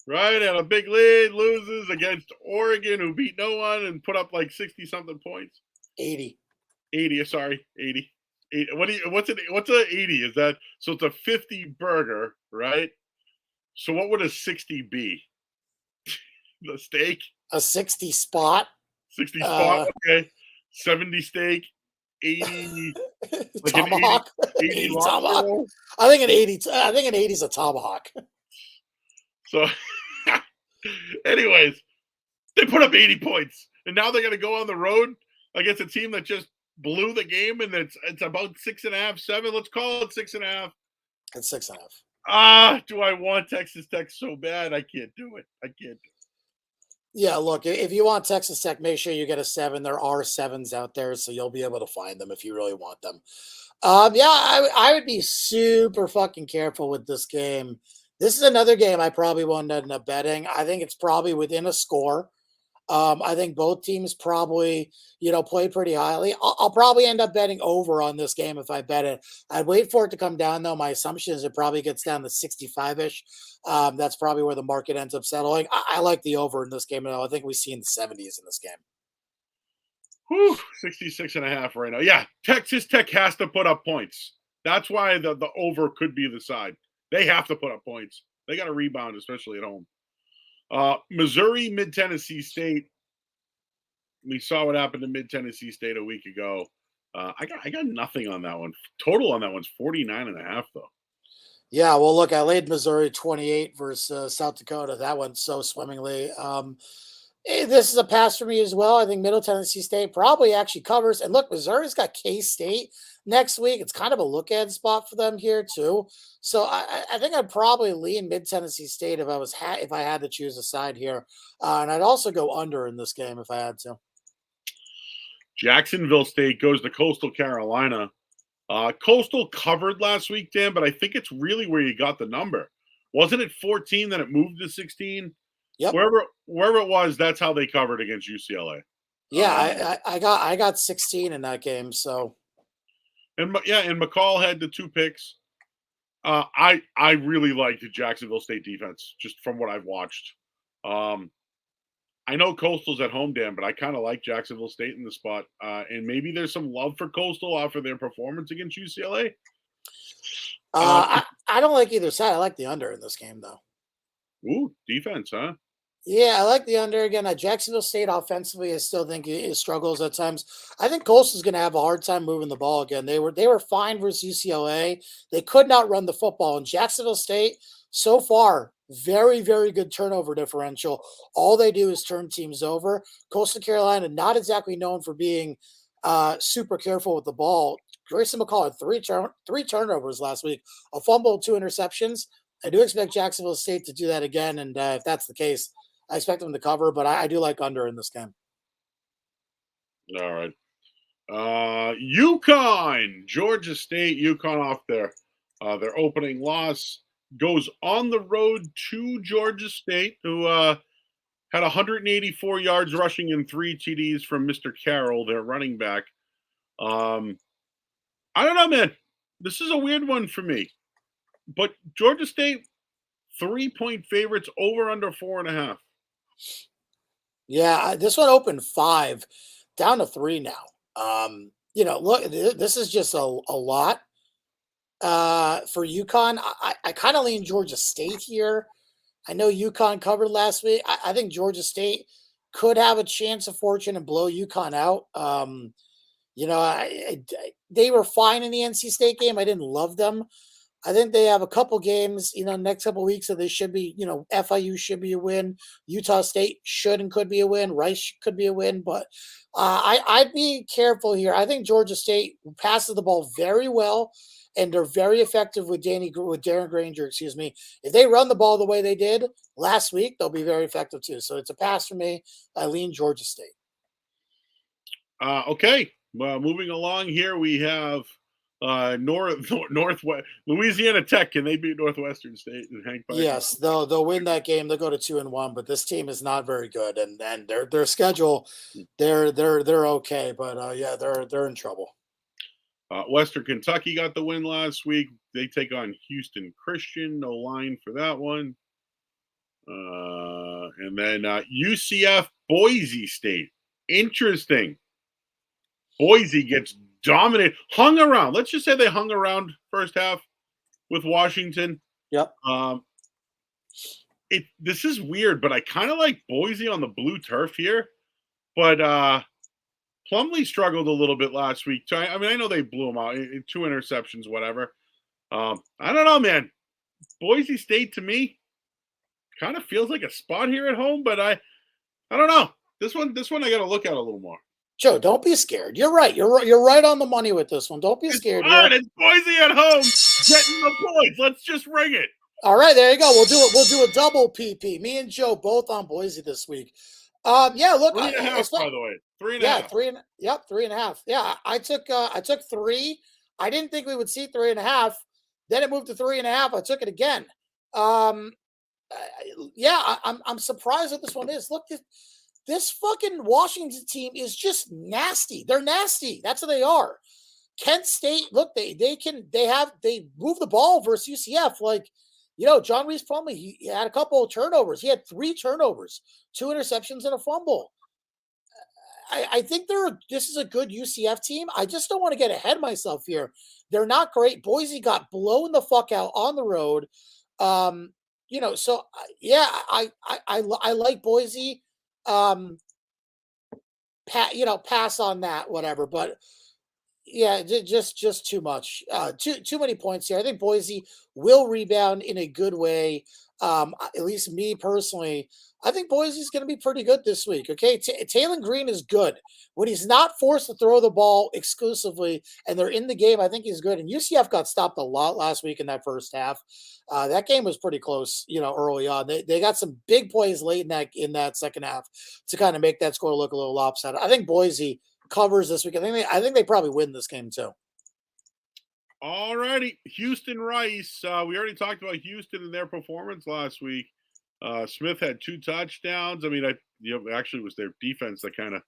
A: right? And a big lead, loses against Oregon, who beat no one and put up like 60-something points.
B: 80.
A: 80, sorry, 80. What's an 80? Is that so? It's a 50 burger, right? So what would a 60 be? The steak?
B: A 60 spot.
A: 60 spot, okay. 70 steak, 80 like
B: tomahawk.
A: 80
B: tomahawk. I think an 80 is a tomahawk.
A: So anyways, they put up 80 points. And now they're gonna go on the road against a team that just blew the game, and it's about 6.5, 7. Let's call it 6.5.
B: It's 6.5.
A: Do I want Texas Tech so bad? I can't do it.
B: Yeah, look, if you want Texas Tech, make sure you get a 7. There are 7s out there, so you'll be able to find them if you really want them. I would be super fucking careful with this game This is another game I probably won't end up betting. I think it's probably within a score. I think both teams probably, play pretty highly. I'll probably end up betting over on this game if I bet it. I'd wait for it to come down, though. My assumption is it probably gets down to 65-ish. That's probably where the market ends up settling. I like the over in this game, though. I think we see in the 70s in this game.
A: Whew, 66.5 right now. Yeah, Texas Tech has to put up points. That's why the over could be the side. They have to put up points. They got to rebound, especially at home. Missouri, Mid-Tennessee State. We saw what happened to Mid-Tennessee State a week ago. I got nothing on that one. Total on that one's 49.5, though.
B: Yeah, well, look, I laid Missouri 28 versus South Dakota. That went so swimmingly. This is a pass for me as well. I think Middle Tennessee State probably actually covers. And look, Missouri's got K-State next week. It's kind of a look-ahead spot for them here too. So I think I'd probably lean Mid Tennessee State if I had to choose a side here, and I'd also go under in this game if I had to.
A: Jacksonville State goes to Coastal Carolina. Coastal covered last week, Dan, but I think it's really where you got the number. Wasn't it 14 that it moved to 16?
B: Yep.
A: Wherever it was, that's how they covered against UCLA.
B: Yeah, I got 16 in that game. So,
A: and McCall had the 2 picks. I really liked the Jacksonville State defense just from what I've watched. I know Coastal's at home, Dan, but I kind of like Jacksonville State in the spot. And maybe there's some love for Coastal after their performance against UCLA.
B: I don't like either side. I like the under in this game, though.
A: Ooh, defense, huh?
B: Yeah, I like the under again. Jacksonville State offensively, I still think it struggles at times. I think Coastal's going to have a hard time moving the ball again. They were fine versus UCLA. They could not run the football. And Jacksonville State, so far, very, very good turnover differential. All they do is turn teams over. Coastal Carolina, not exactly known for being super careful with the ball. Grayson McCall had three turnovers last week, a fumble, 2 interceptions. I do expect Jacksonville State to do that again, and if that's the case, I expect them to cover, but I do like under in this game.
A: All right. UConn, Georgia State, UConn off their opening loss, goes on the road to Georgia State, who had 184 yards rushing and 3 TDs from Mr. Carroll, their running back. I don't know, man. This is a weird one for me. But Georgia State, 3-point favorites, over under 4.5.
B: Yeah, this one opened 5, down to 3 now. Look, this is just a lot for UConn. I kind of lean Georgia State here. I know UConn covered last week. I think Georgia State could have a chance of fortune and blow UConn out. They were fine in the NC State game. I didn't love them. I think they have a couple games, next couple weeks that they should be, FIU should be a win. Utah State should and could be a win. Rice could be a win. But I'd be careful here. I think Georgia State passes the ball very well, and they're very effective with Darren Granger, If they run the ball the way they did last week, they'll be very effective too. So it's a pass for me. I lean Georgia State.
A: Okay. Well, moving along here, we have Northwest Louisiana Tech. Can they beat Northwestern State and Hank?
B: Yes, they'll win that game. They'll go to 2-1, but this team is not very good, and their schedule, they're okay, but they're in trouble.
A: Western Kentucky got the win last week. They take on Houston Christian. No line for that one. And then UCF Boise State. Interesting. Boise gets dominated, hung around. Let's just say they hung around first half with Washington.
B: Yep.
A: This is weird, but I kind of like Boise on the blue turf here. But Plumlee struggled a little bit last week. So I know they blew him out. 2 interceptions, whatever. I don't know, man. Boise State to me kind of feels like a spot here at home, but I don't know. This one I got to look at a little more.
B: Joe, don't be scared. You're right. You're right on the money with this one. Don't be scared.
A: It's Boise at home getting the points. Let's just ring it.
B: All right, there you go. We'll do a double PP. Me and Joe both on Boise this week. Look,
A: 3.5, by the way. 3.5.
B: Yeah, 3.5. Yeah, I took 3. I didn't think we would see 3.5. Then it moved to 3.5. I took it again. Um, I'm surprised that this one is. Look, this fucking Washington team is just nasty. They're nasty. That's what they are. Kent State, look, they move the ball versus UCF. Like, John Reese Plumlee, he had a couple of turnovers. He had 3 turnovers, 2 interceptions, and a fumble. I think this is a good UCF team. I just don't want to get ahead of myself here. They're not great. Boise got blown the fuck out on the road. I like Boise. Pass on that, whatever. But yeah, just too much. Too many points here. I think Boise will rebound in a good way. At least me personally, I think Boise's going to be pretty good this week. Okay, Taylor Green is good when he's not forced to throw the ball exclusively, and they're in the game. I think he's good. And UCF got stopped a lot last week in that first half. That game was pretty close, early on. They got some big plays late in that second half to kind of make that score look a little lopsided. I think Boise covers this week. I think they probably win this game too.
A: All righty, Houston Rice. We already talked about Houston and their performance last week. Smith had 2 touchdowns. I mean, actually it was their defense that kind of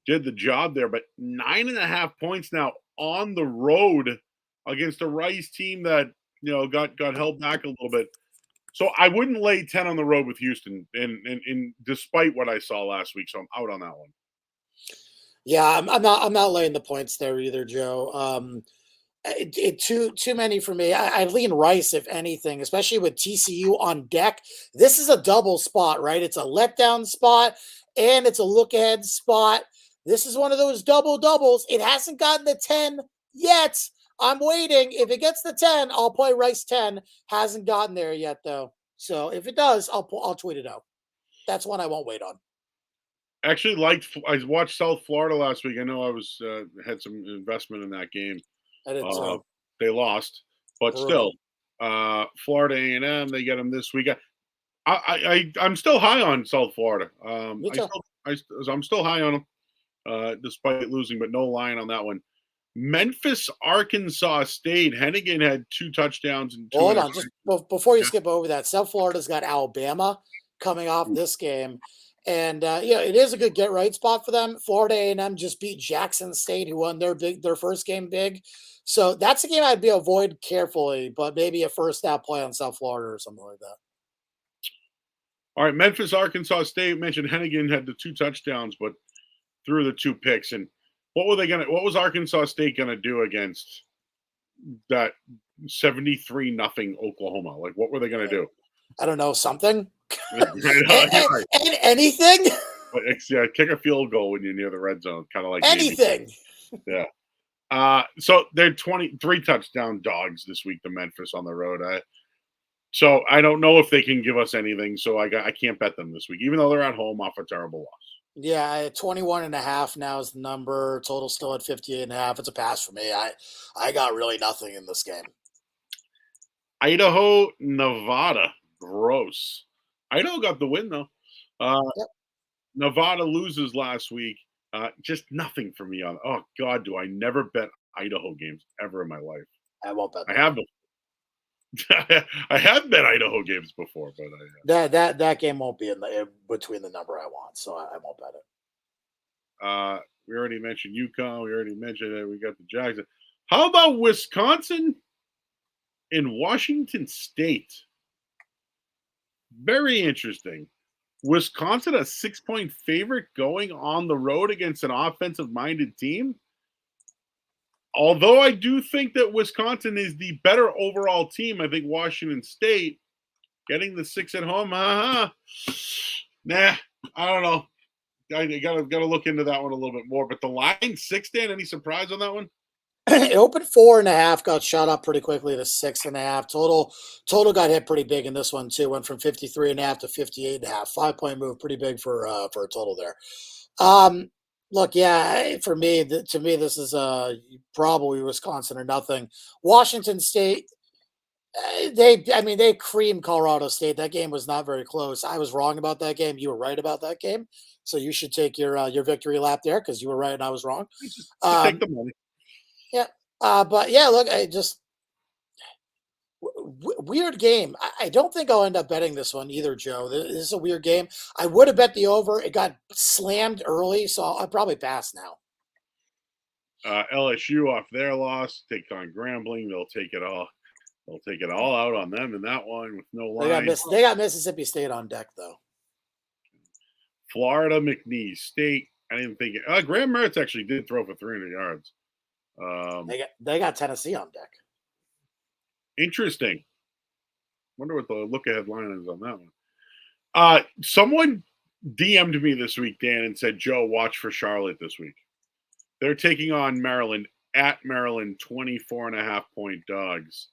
A: did the job there. But 9.5 points now on the road against a Rice team that got held back a little bit. So I wouldn't lay 10 on the road with Houston, and despite what I saw last week. So I'm out on that one.
B: Yeah, I'm not laying the points there either, Joe. Too many for me. I lean Rice, if anything, especially with TCU on deck. This is a double spot, right? It's a letdown spot and it's a look ahead spot. This is one of those doubles. It hasn't gotten the 10 yet. I'm waiting. If it gets the 10, I'll play Rice 10. Hasn't gotten there yet, though. So if it does, I'll tweet it out. That's one I won't wait on.
A: Actually, I watched South Florida last week. I know I had some investment in that game.
B: I did too.
A: They lost, but still, Florida A&M, they get them this week. I'm still high on South Florida. I'm still high on them, despite losing, but no line on that one. Memphis, Arkansas State. Hennigan had 2 touchdowns and 2.
B: Hold on, just before you skip over that, South Florida's got Alabama coming off this game. And it is a good get right spot for them. Florida A&M just beat Jackson State, who won their first game big. So that's a game I'd avoid carefully, but maybe a first half play on South Florida or something like that.
A: All right, Memphis, Arkansas State. Mentioned Hennigan had the 2 touchdowns, but threw the 2 picks. And what was Arkansas State gonna do against that 73-0 Oklahoma? Like, what were they gonna do?
B: I don't know, something. Anything?
A: Yeah, kick a field goal when you're near the red zone, kind of like
B: anything.
A: Yeah. So they're 23 touchdown dogs this week to Memphis on the road. So I don't know if they can give us anything. So I can't bet them this week, even though they're at home off a terrible loss.
B: Yeah, 21.5 now is the number. Total still at 58.5. It's a pass for me. I got really nothing in this game.
A: Idaho, Nevada. Gross. Idaho got the win though.
B: Yep.
A: Nevada loses last week. Just nothing for me on. Oh God, do I never bet Idaho games ever in my life?
B: I won't bet.
A: I have. I have bet Idaho games before,
B: but that game won't be in between the number I want, so I won't bet
A: it. We already mentioned UConn. We already mentioned it. We got the Jags. How about Wisconsin and Washington State? Very interesting. Wisconsin, a 6-point favorite going on the road against an offensive-minded team. Although I do think that Wisconsin is the better overall team, I think Washington State getting the 6 at home. Nah, I don't know. I gotta look into that one a little bit more. But the line 6, Dan, any surprise on that one?
B: It opened 4.5, got shot up pretty quickly to 6.5. Total got hit pretty big in this one too. Went from 53.5 to 58.5. 5-point move, pretty big for a total there. Look, yeah, for me, to me, this is probably Wisconsin or nothing. Washington State, they creamed Colorado State. That game was not very close. I was wrong about that game. You were right about that game. So you should take your victory lap there because you were right and I was wrong.
A: Take the money.
B: Yeah. But yeah, look, weird game. I don't think I'll end up betting this one either, Joe. This is a weird game. I would have bet the over. It got slammed early, so I'll probably pass now.
A: LSU off their loss takes on Grambling. They'll take it all. They'll take it all out on them in that one with no line.
B: They got Mississippi State on deck though.
A: Florida McNeese State. I didn't think it. Graham Mertz actually did throw for 300 yards.
B: They got Tennessee on deck.
A: Interesting. Wonder what the look ahead line is on that one. Someone DM'd me this week, Dan, and said, Joe, watch for Charlotte this week. They're taking on Maryland at Maryland, 24.5-point dogs.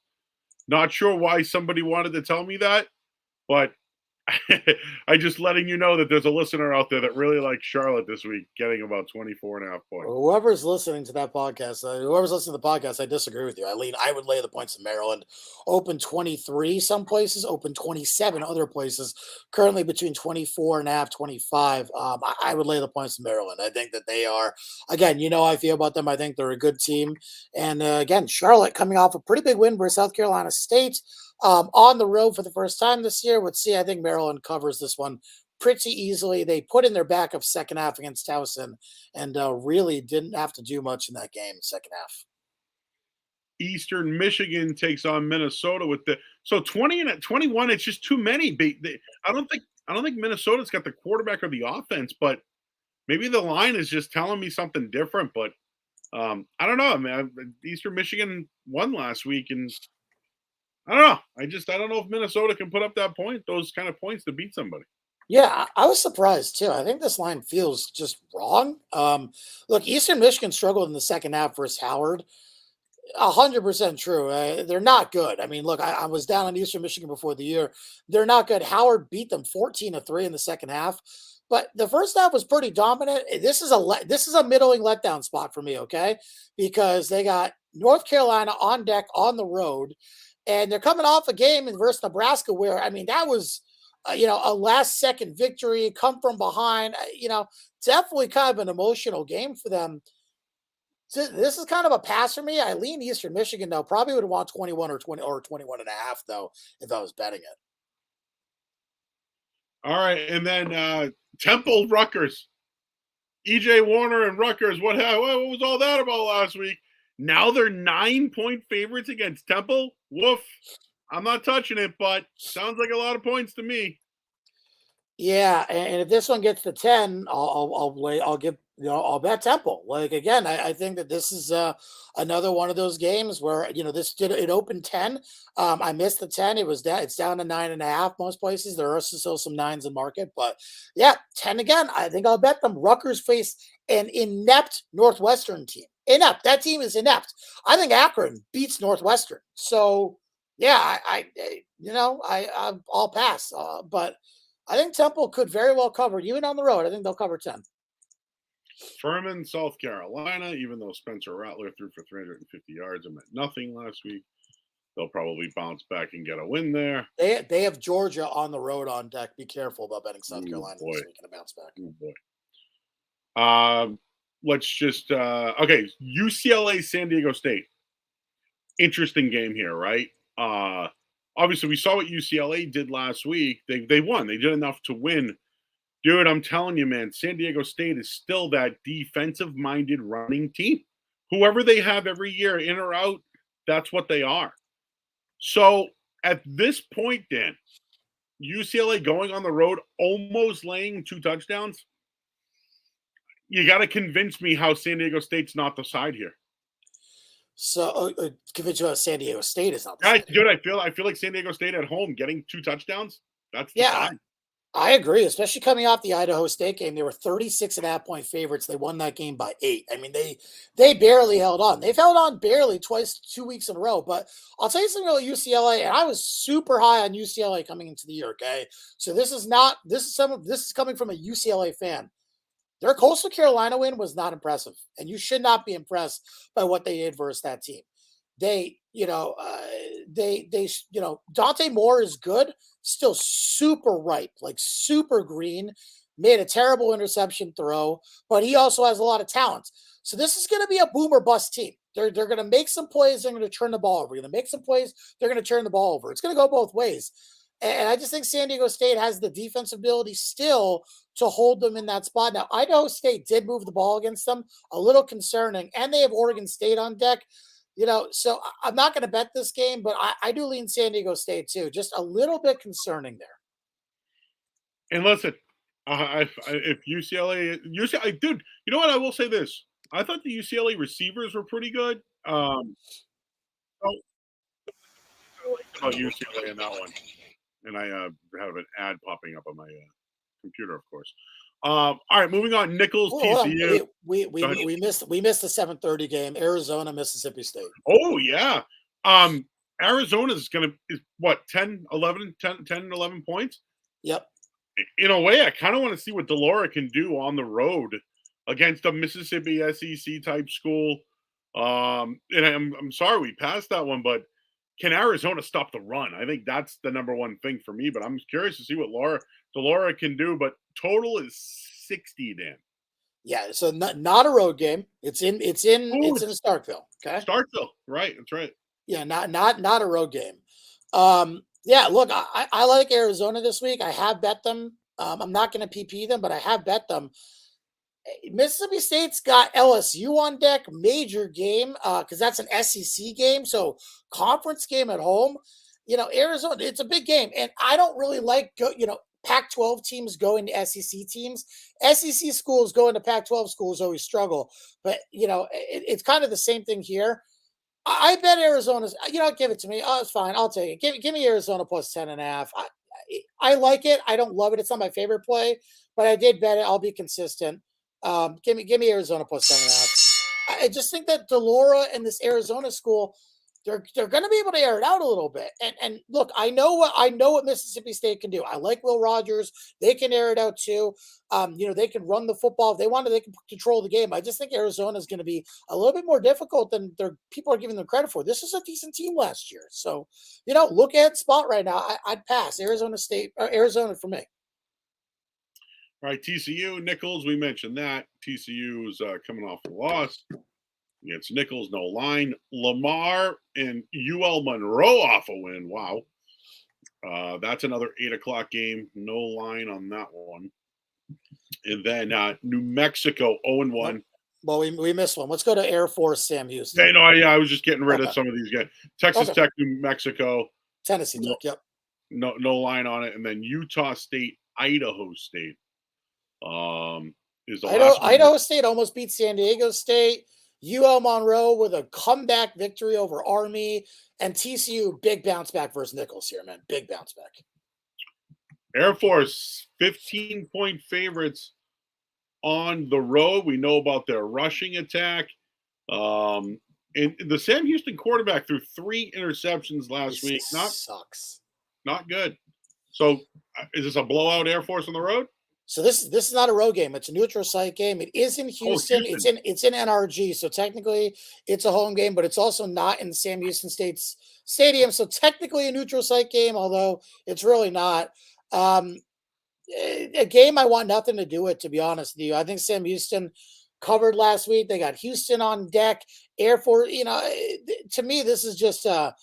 A: Not sure why somebody wanted to tell me that, but I just letting you know that there's a listener out there that really likes Charlotte this week, getting about 24.5 points.
B: Whoever's listening to that podcast, whoever's listening to the podcast, I disagree with you. I would lay the points in Maryland. Open 23 some places, open 27 other places, currently between 24.5, 25. I would lay the points in Maryland. I think that they are, again, you know how I feel about them. I think they're a good team. And again, Charlotte coming off a pretty big win versus South Carolina State. On the road for the first time this year. I think Maryland covers this one pretty easily. They put in their backup second half against Towson and really didn't have to do much in that game second half.
A: Eastern Michigan takes on Minnesota with 20 and 21. It's just too many. I don't think Minnesota's got the quarterback or the offense, but maybe the line is just telling me something different. But I don't know, man. Eastern Michigan won last week, and I don't know. I don't know if Minnesota can put up those kind of points to beat somebody.
B: Yeah, I was surprised too. I think this line feels just wrong. Look, Eastern Michigan struggled in the second half versus Howard. 100% true. They're not good. I mean, look, I was down on Eastern Michigan before the year. They're not good. Howard beat them 14-3 in the second half, but the first half was pretty dominant. This is a middling letdown spot for me, okay? Because they got North Carolina on deck on the road. And they're coming off a game versus Nebraska where, I mean, that was, a last-second victory, come from behind. Definitely kind of an emotional game for them. So this is kind of a pass for me. I lean Eastern Michigan, though. Probably would want 21 or 21.5, though, if I was betting it.
A: All right, and then Temple Rutgers. E.J. Warner and Rutgers, what was all that about last week? Now they're 9-point favorites against Temple. Woof. I'm not touching it, but sounds like a lot of points to me.
B: Yeah, and if this one gets to 10, I'll bet Temple. Like again, I think that this is another one of those games where it opened 10. I missed the 10. It's down to 9.5 most places. There are still some 9s in market, but yeah, 10 again. I think I'll bet them. Rutgers face an inept Northwestern team. Inept. That team is inept. I think Akron beats Northwestern. So yeah, I'll pass. But I think Temple could very well cover, even on the road. I think they'll cover 10.
A: Furman, South Carolina, even though Spencer Rattler threw for 350 yards and meant nothing last week, they'll probably bounce back and get a win there.
B: They have Georgia on the road on deck. Be careful about betting South Carolina this week and a bounce back.
A: Oh, boy. Let's just UCLA, San Diego State. Interesting game here, right? Obviously, we saw what UCLA did last week. They won. They did enough to win. Dude, I'm telling you, man, San Diego State is still that defensive-minded running team. Whoever they have every year, in or out, that's what they are. So at this point, Dan, UCLA going on the road, almost laying 2 touchdowns. You got to convince me how San Diego State's not the side here.
B: So convince you how San Diego State is not the side.
A: Dude, I feel like San Diego State at home getting 2 touchdowns. That's the side.
B: I agree, especially coming off the Idaho State game. They were 36.5-point favorites. They won that game by 8. I mean, they barely held on. They've held on barely twice, 2 weeks in a row. But I'll tell you something about UCLA, and I was super high on UCLA coming into the year, okay? So this is coming from a UCLA fan. Their Coastal Carolina win was not impressive, and you should not be impressed by what they did versus that team. Dante Moore is good, still super ripe, like super green. made a terrible interception throw, but he also has a lot of talent. So this is going to be a boom or bust team. They're going to make some plays. They're going to turn the ball over. They're going to make some plays. They're going to turn the ball over. It's going to go both ways. And I just think San Diego State has the defensive ability still to hold them in that spot. Now, Idaho State did move the ball against them, a little concerning, and they have Oregon State on deck. So I'm not going to bet this game, but I do lean San Diego State too. Just a little bit concerning there.
A: And listen, if UCLA, dude, you know what? I will say this. I thought the UCLA receivers were pretty good. I liked about UCLA in that one. And I have an ad popping up on my computer, of course. All right, moving on. Nichols, TCU.
B: We missed the 7:30 game. Arizona, Mississippi State.
A: Oh yeah. Arizona is going to what 10, 11 points.
B: Yep.
A: In a way, I kind of want to see what Delora can do on the road against a Mississippi SEC type school. And I'm sorry we passed that one, but can Arizona stop the run? I think that's the number one thing for me, but I'm curious to see what Delora can do. But total is 60, Dan.
B: Yeah, so not a road game. It's in Starkville. Okay.
A: Starkville, right. That's right.
B: Yeah, not a road game. Yeah, look, I like Arizona this week. I have bet them. I'm not going to PP them, but I have bet them. Mississippi State's got LSU on deck, major game, because that's an SEC game, so conference game at home. Arizona, it's a big game, and I don't really like Pac-12 teams going to SEC teams. SEC schools going to Pac-12 schools always struggle, but it's kind of the same thing here. I bet Arizona's. Give it to me. Oh, it's fine. I'll take it. Give me Arizona plus 10.5. I like it. I don't love it. It's not my favorite play, but I did bet it. I'll be consistent. Give me Arizona plus 7.5. I just think that Delora and this Arizona school, they're going to be able to air it out a little bit. And look, I know what Mississippi State can do. I like Will Rogers. They can air it out too. They can run the football if they want to. They can control the game. I just think Arizona is going to be a little bit more difficult than people are giving them credit for. This is a decent team last year, so look at spot right now. I'd pass Arizona for me.
A: All right, TCU, Nichols, we mentioned that. TCU is coming off a loss against Nichols, no line. Lamar and UL Monroe off a win. Wow. That's another 8 o'clock game. No line on that one. And then New Mexico, 0-1.
B: Well, we missed one. Let's go to Air Force Sam Houston.
A: I was just getting rid of some of these guys. Texas Tech, New Mexico.
B: Tennessee Tech, yep.
A: No line on it. And then Utah State, Idaho State.
B: Idaho State almost beat San Diego State. UL Monroe with a comeback victory over Army, and TCU big bounce back versus Nichols here, man. Big bounce back.
A: Air Force 15-point favorites on the road. We know about their rushing attack. And the Sam Houston quarterback threw 3 interceptions last week.
B: Sucks.
A: Not good. So is this a blowout Air Force on the road?
B: So this is not a road game. It's a neutral site game. It is in Houston. It's in NRG. So technically it's a home game, but it's also not in Sam Houston State's stadium. So technically a neutral site game, although it's really not. A game I want nothing to do with, to be honest with you. I think Sam Houston covered last week. They got Houston on deck. Air Force, to me, this is just a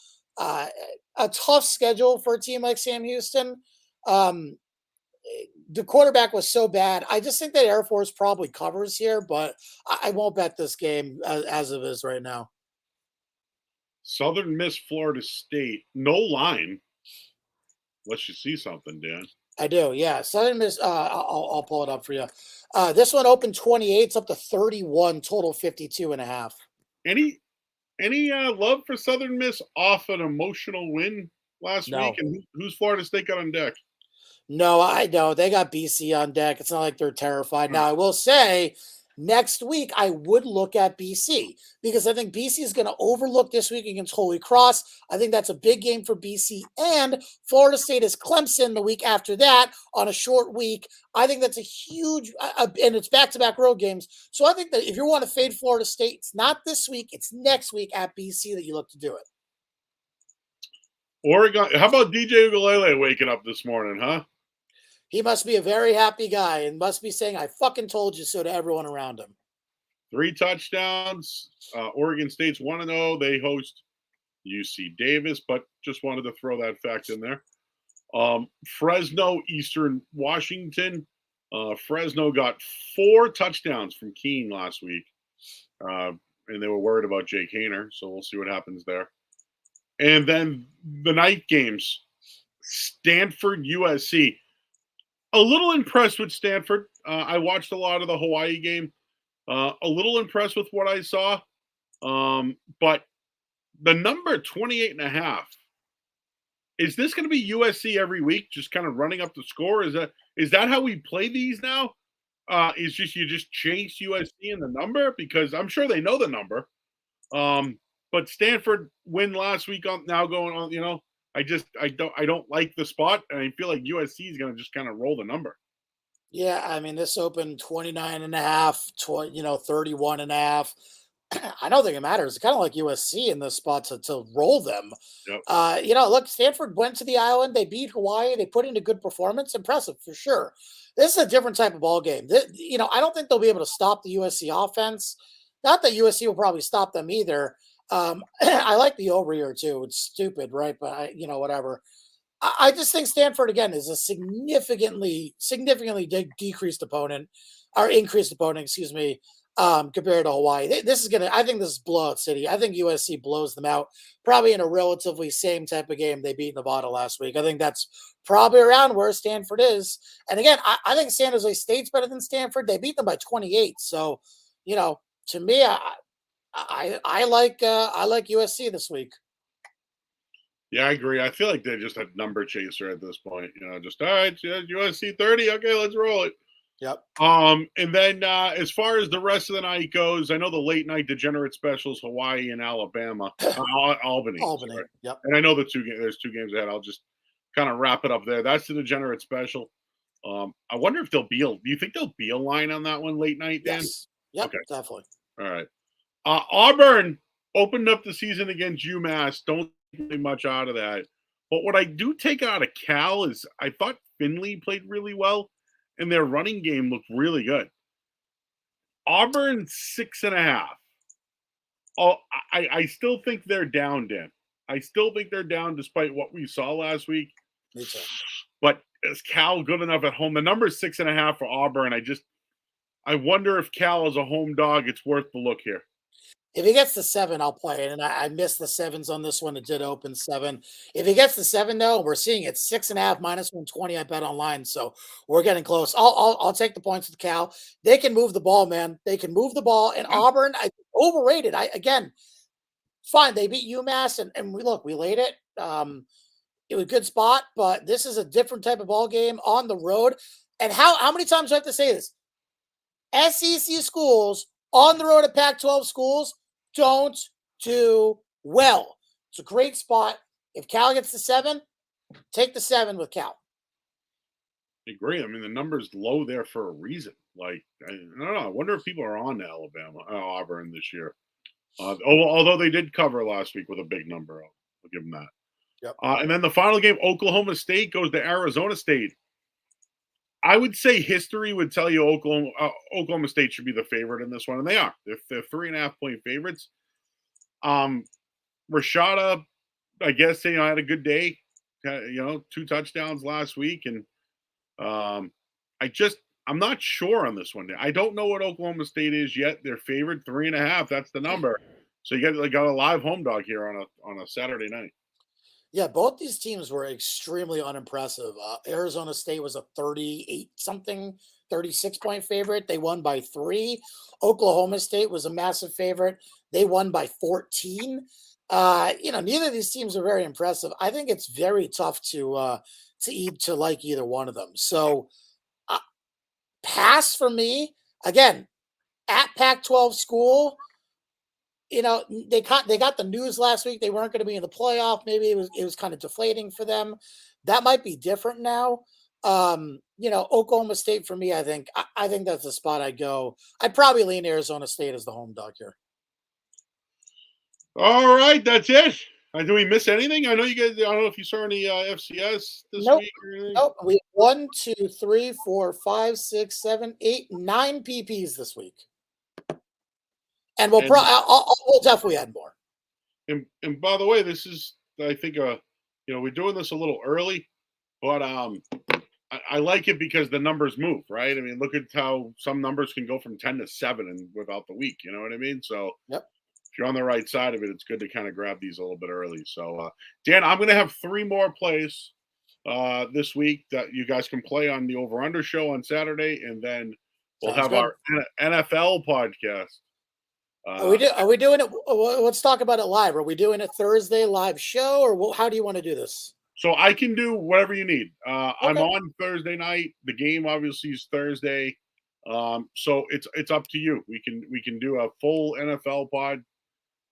B: tough schedule for a team like Sam Houston. The quarterback was so bad. I just think that Air Force probably covers here, but I won't bet this game as it is right now.
A: Southern Miss, Florida State, no line. Let you see something, Dan.
B: I do, yeah. Southern Miss. I'll pull it up for you. This one opened 28. It's up to 31. Total 52.5.
A: Any love for Southern Miss off an emotional win last week? And who's Florida State got on deck?
B: No, I don't. They got BC on deck. It's not like they're terrified. Now, I will say next week I would look at BC because I think BC is going to overlook this week against Holy Cross. I think that's a big game for BC. And Florida State is Clemson the week after that on a short week. I think that's a huge and it's back-to-back road games. So I think that if you want to fade Florida State, it's not this week. It's next week at BC that you look to do it.
A: Oregon. How about DJ Ugalele waking up this morning, huh?
B: He must be a very happy guy and must be saying, I fucking told you so to everyone around him.
A: 3 touchdowns. Oregon State's 1-0. They host UC Davis, but just wanted to throw that fact in there. Fresno, Eastern Washington. Fresno got 4 touchdowns from Keene last week, and they were worried about Jake Hayner, so we'll see what happens there. And then the night games, Stanford, USC. A little impressed with Stanford. I watched a lot of the Hawaii game. A little impressed with what I saw. But the number 28.5, is this going to be USC every week, just kind of running up the score? Is that how we play these now? Is just you just chase USC in the number? Because I'm sure they know the number. But Stanford win last week now going on, I don't like the spot, and I feel like USC is going to just kind of roll the number.
B: Yeah, I mean, this opened 29.5, 31.5. I don't think it matters. It's kind of like USC in this spot to roll them.
A: Yep.
B: Look, Stanford went to the island. They beat Hawaii. They put in a good performance. Impressive for sure. This is a different type of ball game. I don't think they'll be able to stop the USC offense. Not that USC will probably stop them either. I like the over here too. It's stupid, right? But whatever. I just think Stanford again is a significantly decreased opponent or increased opponent, excuse me, compared to Hawaii. I think this is blowout city. I think USC blows them out, probably in a relatively same type of game they beat Nevada last week. I think that's probably around where Stanford is. And again, I think San Jose State's better than Stanford. They beat them by 28. So, to me, I like USC this week.
A: Yeah, I agree. I feel like they're just a number chaser at this point. Just all right, USC 30. Okay, let's roll it.
B: Yep.
A: And then as far as the rest of the night goes, I know the late night degenerate specials, Hawaii and Alabama, Albany.
B: Albany. Yep.
A: And I know there's 2 games ahead. I'll just kind of wrap it up there. That's the degenerate special. I wonder if do you think there'll be a line on that one late night, Dan?
B: Yes. Yep,
A: okay.
B: Definitely.
A: All right. Auburn opened up the season against UMass. Don't take much out of that. But what I do take out of Cal is I thought Finley played really well, and their running game looked really good. Auburn 6.5. Oh, I still think they're down, Dan. I still think they're down despite what we saw last week.
B: Me too.
A: But is Cal good enough at home? The number is 6.5 for Auburn. I wonder if Cal is a home dog. It's worth the look here.
B: If he gets to 7, I'll play it. And I missed the 7s on this one. It did open 7. If he gets to 7, though, we're seeing it 6.5 minus 120. I bet online, so we're getting close. I'll take the points with Cal. They can move the ball, man. They can move the ball. And Auburn, overrated. Fine. They beat UMass, and we laid it. It was a good spot, but this is a different type of ball game on the road. And how many times do I have to say this? SEC schools on the road at Pac-12 schools don't do well. It's a great spot. If Cal gets the 7, take the 7 with Cal.
A: I agree. I mean, the number's low there for a reason. Like, I don't know. I wonder if people are on to Auburn this year. Although they did cover last week with a big number. I'll give them that.
B: Yep.
A: And then the final game, Oklahoma State goes to Arizona State. I would say history would tell you Oklahoma State should be the favorite in this one, and they are. They're 3.5-point favorites. Rashada, I guess, had a good day. 2 touchdowns last week, and I'm not sure on this one. I don't know what Oklahoma State is yet. They're favored 3.5. That's the number. So you got a live home dog here on a Saturday night.
B: Yeah, both these teams were extremely unimpressive. Arizona State was a 36-point favorite. They won by 3. Oklahoma State was a massive favorite. They won by 14. Neither of these teams are very impressive. I think it's very tough to like either one of them. So, pass for me. Again, at Pac-12 school. They got the news last week. They weren't going to be in the playoff. Maybe it was kind of deflating for them. That might be different now. Oklahoma State for me, I think that's the spot I'd go. I'd probably lean Arizona State as the home dog here.
A: All right, that's it. Do we miss anything? I know you guys. I don't know if you saw any FCS this
B: Nope.
A: week or anything.
B: Nope. We have 1, 2, 3, 4, 5, 6, 7, 8, 9 PPs this week. And we'll definitely add more.
A: And by the way, this is, I think, we're doing this a little early, but I like it because the numbers move, right? I mean, look at how some numbers can go from 10 to 7 and without the week. You know what I mean? So
B: Yep.
A: if you're on the right side of it, it's good to kind of grab these a little bit early. So, Dan, I'm going to have 3 more plays this week that you guys can play on the Over Under show on Saturday, and then we'll
B: Sounds
A: have
B: good.
A: our NFL podcast.
B: Are we doing it? Let's talk about it live. Are we doing a Thursday live show, or how do you want to do this?
A: So I can do whatever you need. I'm
B: Okay.
A: on Thursday night. The game obviously is Thursday. So it's up to you. We can do a full NFL pod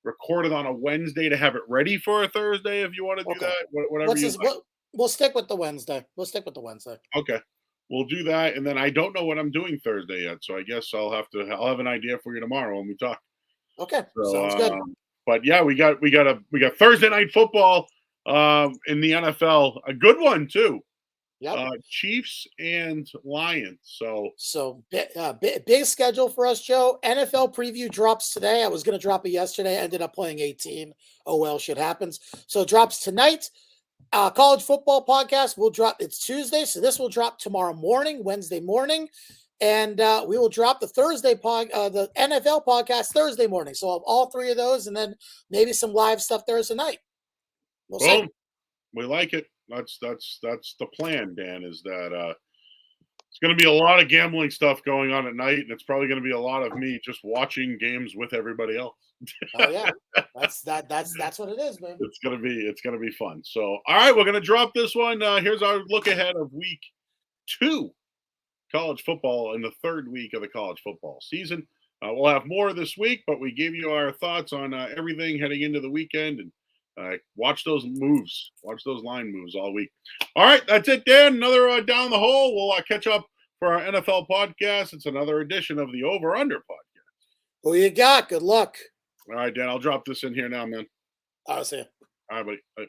A: recorded on a Wednesday to have it ready for a Thursday if you want to do
B: Okay.
A: that. Whatever you like.
B: We'll stick with the Wednesday.
A: Okay. We'll do that. And then I don't know what I'm doing Thursday yet. So I guess I'll have an idea for you tomorrow when we talk.
B: Okay.
A: So,
B: Sounds good.
A: But yeah, we got Thursday night football in the NFL. A good one too.
B: Yep.
A: Chiefs and Lions.
B: So big schedule for us, Joe. NFL preview drops today. I was going to drop it yesterday. I ended up playing 18. Oh, well, shit happens. So it drops tonight. College football podcast will drop. It's Tuesday, so this will drop tomorrow morning, Wednesday morning. And we will drop the the NFL podcast Thursday morning. So I'll have all 3 of those, and then maybe some live stuff Thursday night. We'll see.
A: We like it. That's the plan, Dan, is that it's going to be a lot of gambling stuff going on at night, and it's probably going to be a lot of me just watching games with everybody else.
B: Oh yeah, that's what it is, man.
A: It's gonna be fun. So, all right, we're gonna drop this one. Here's our look ahead of week 2 college football in the 3rd week of the college football season. We'll have more this week, but we gave you our thoughts on everything heading into the weekend, and watch those line moves all week. All right, that's it, Dan. Another down the hole. We'll catch up for our NFL podcast. It's another edition of the Over Under podcast.
B: Who you got? Good luck.
A: All right, Dan, I'll drop this in here now, man.
B: I'll see you.
A: All right, buddy. Bye.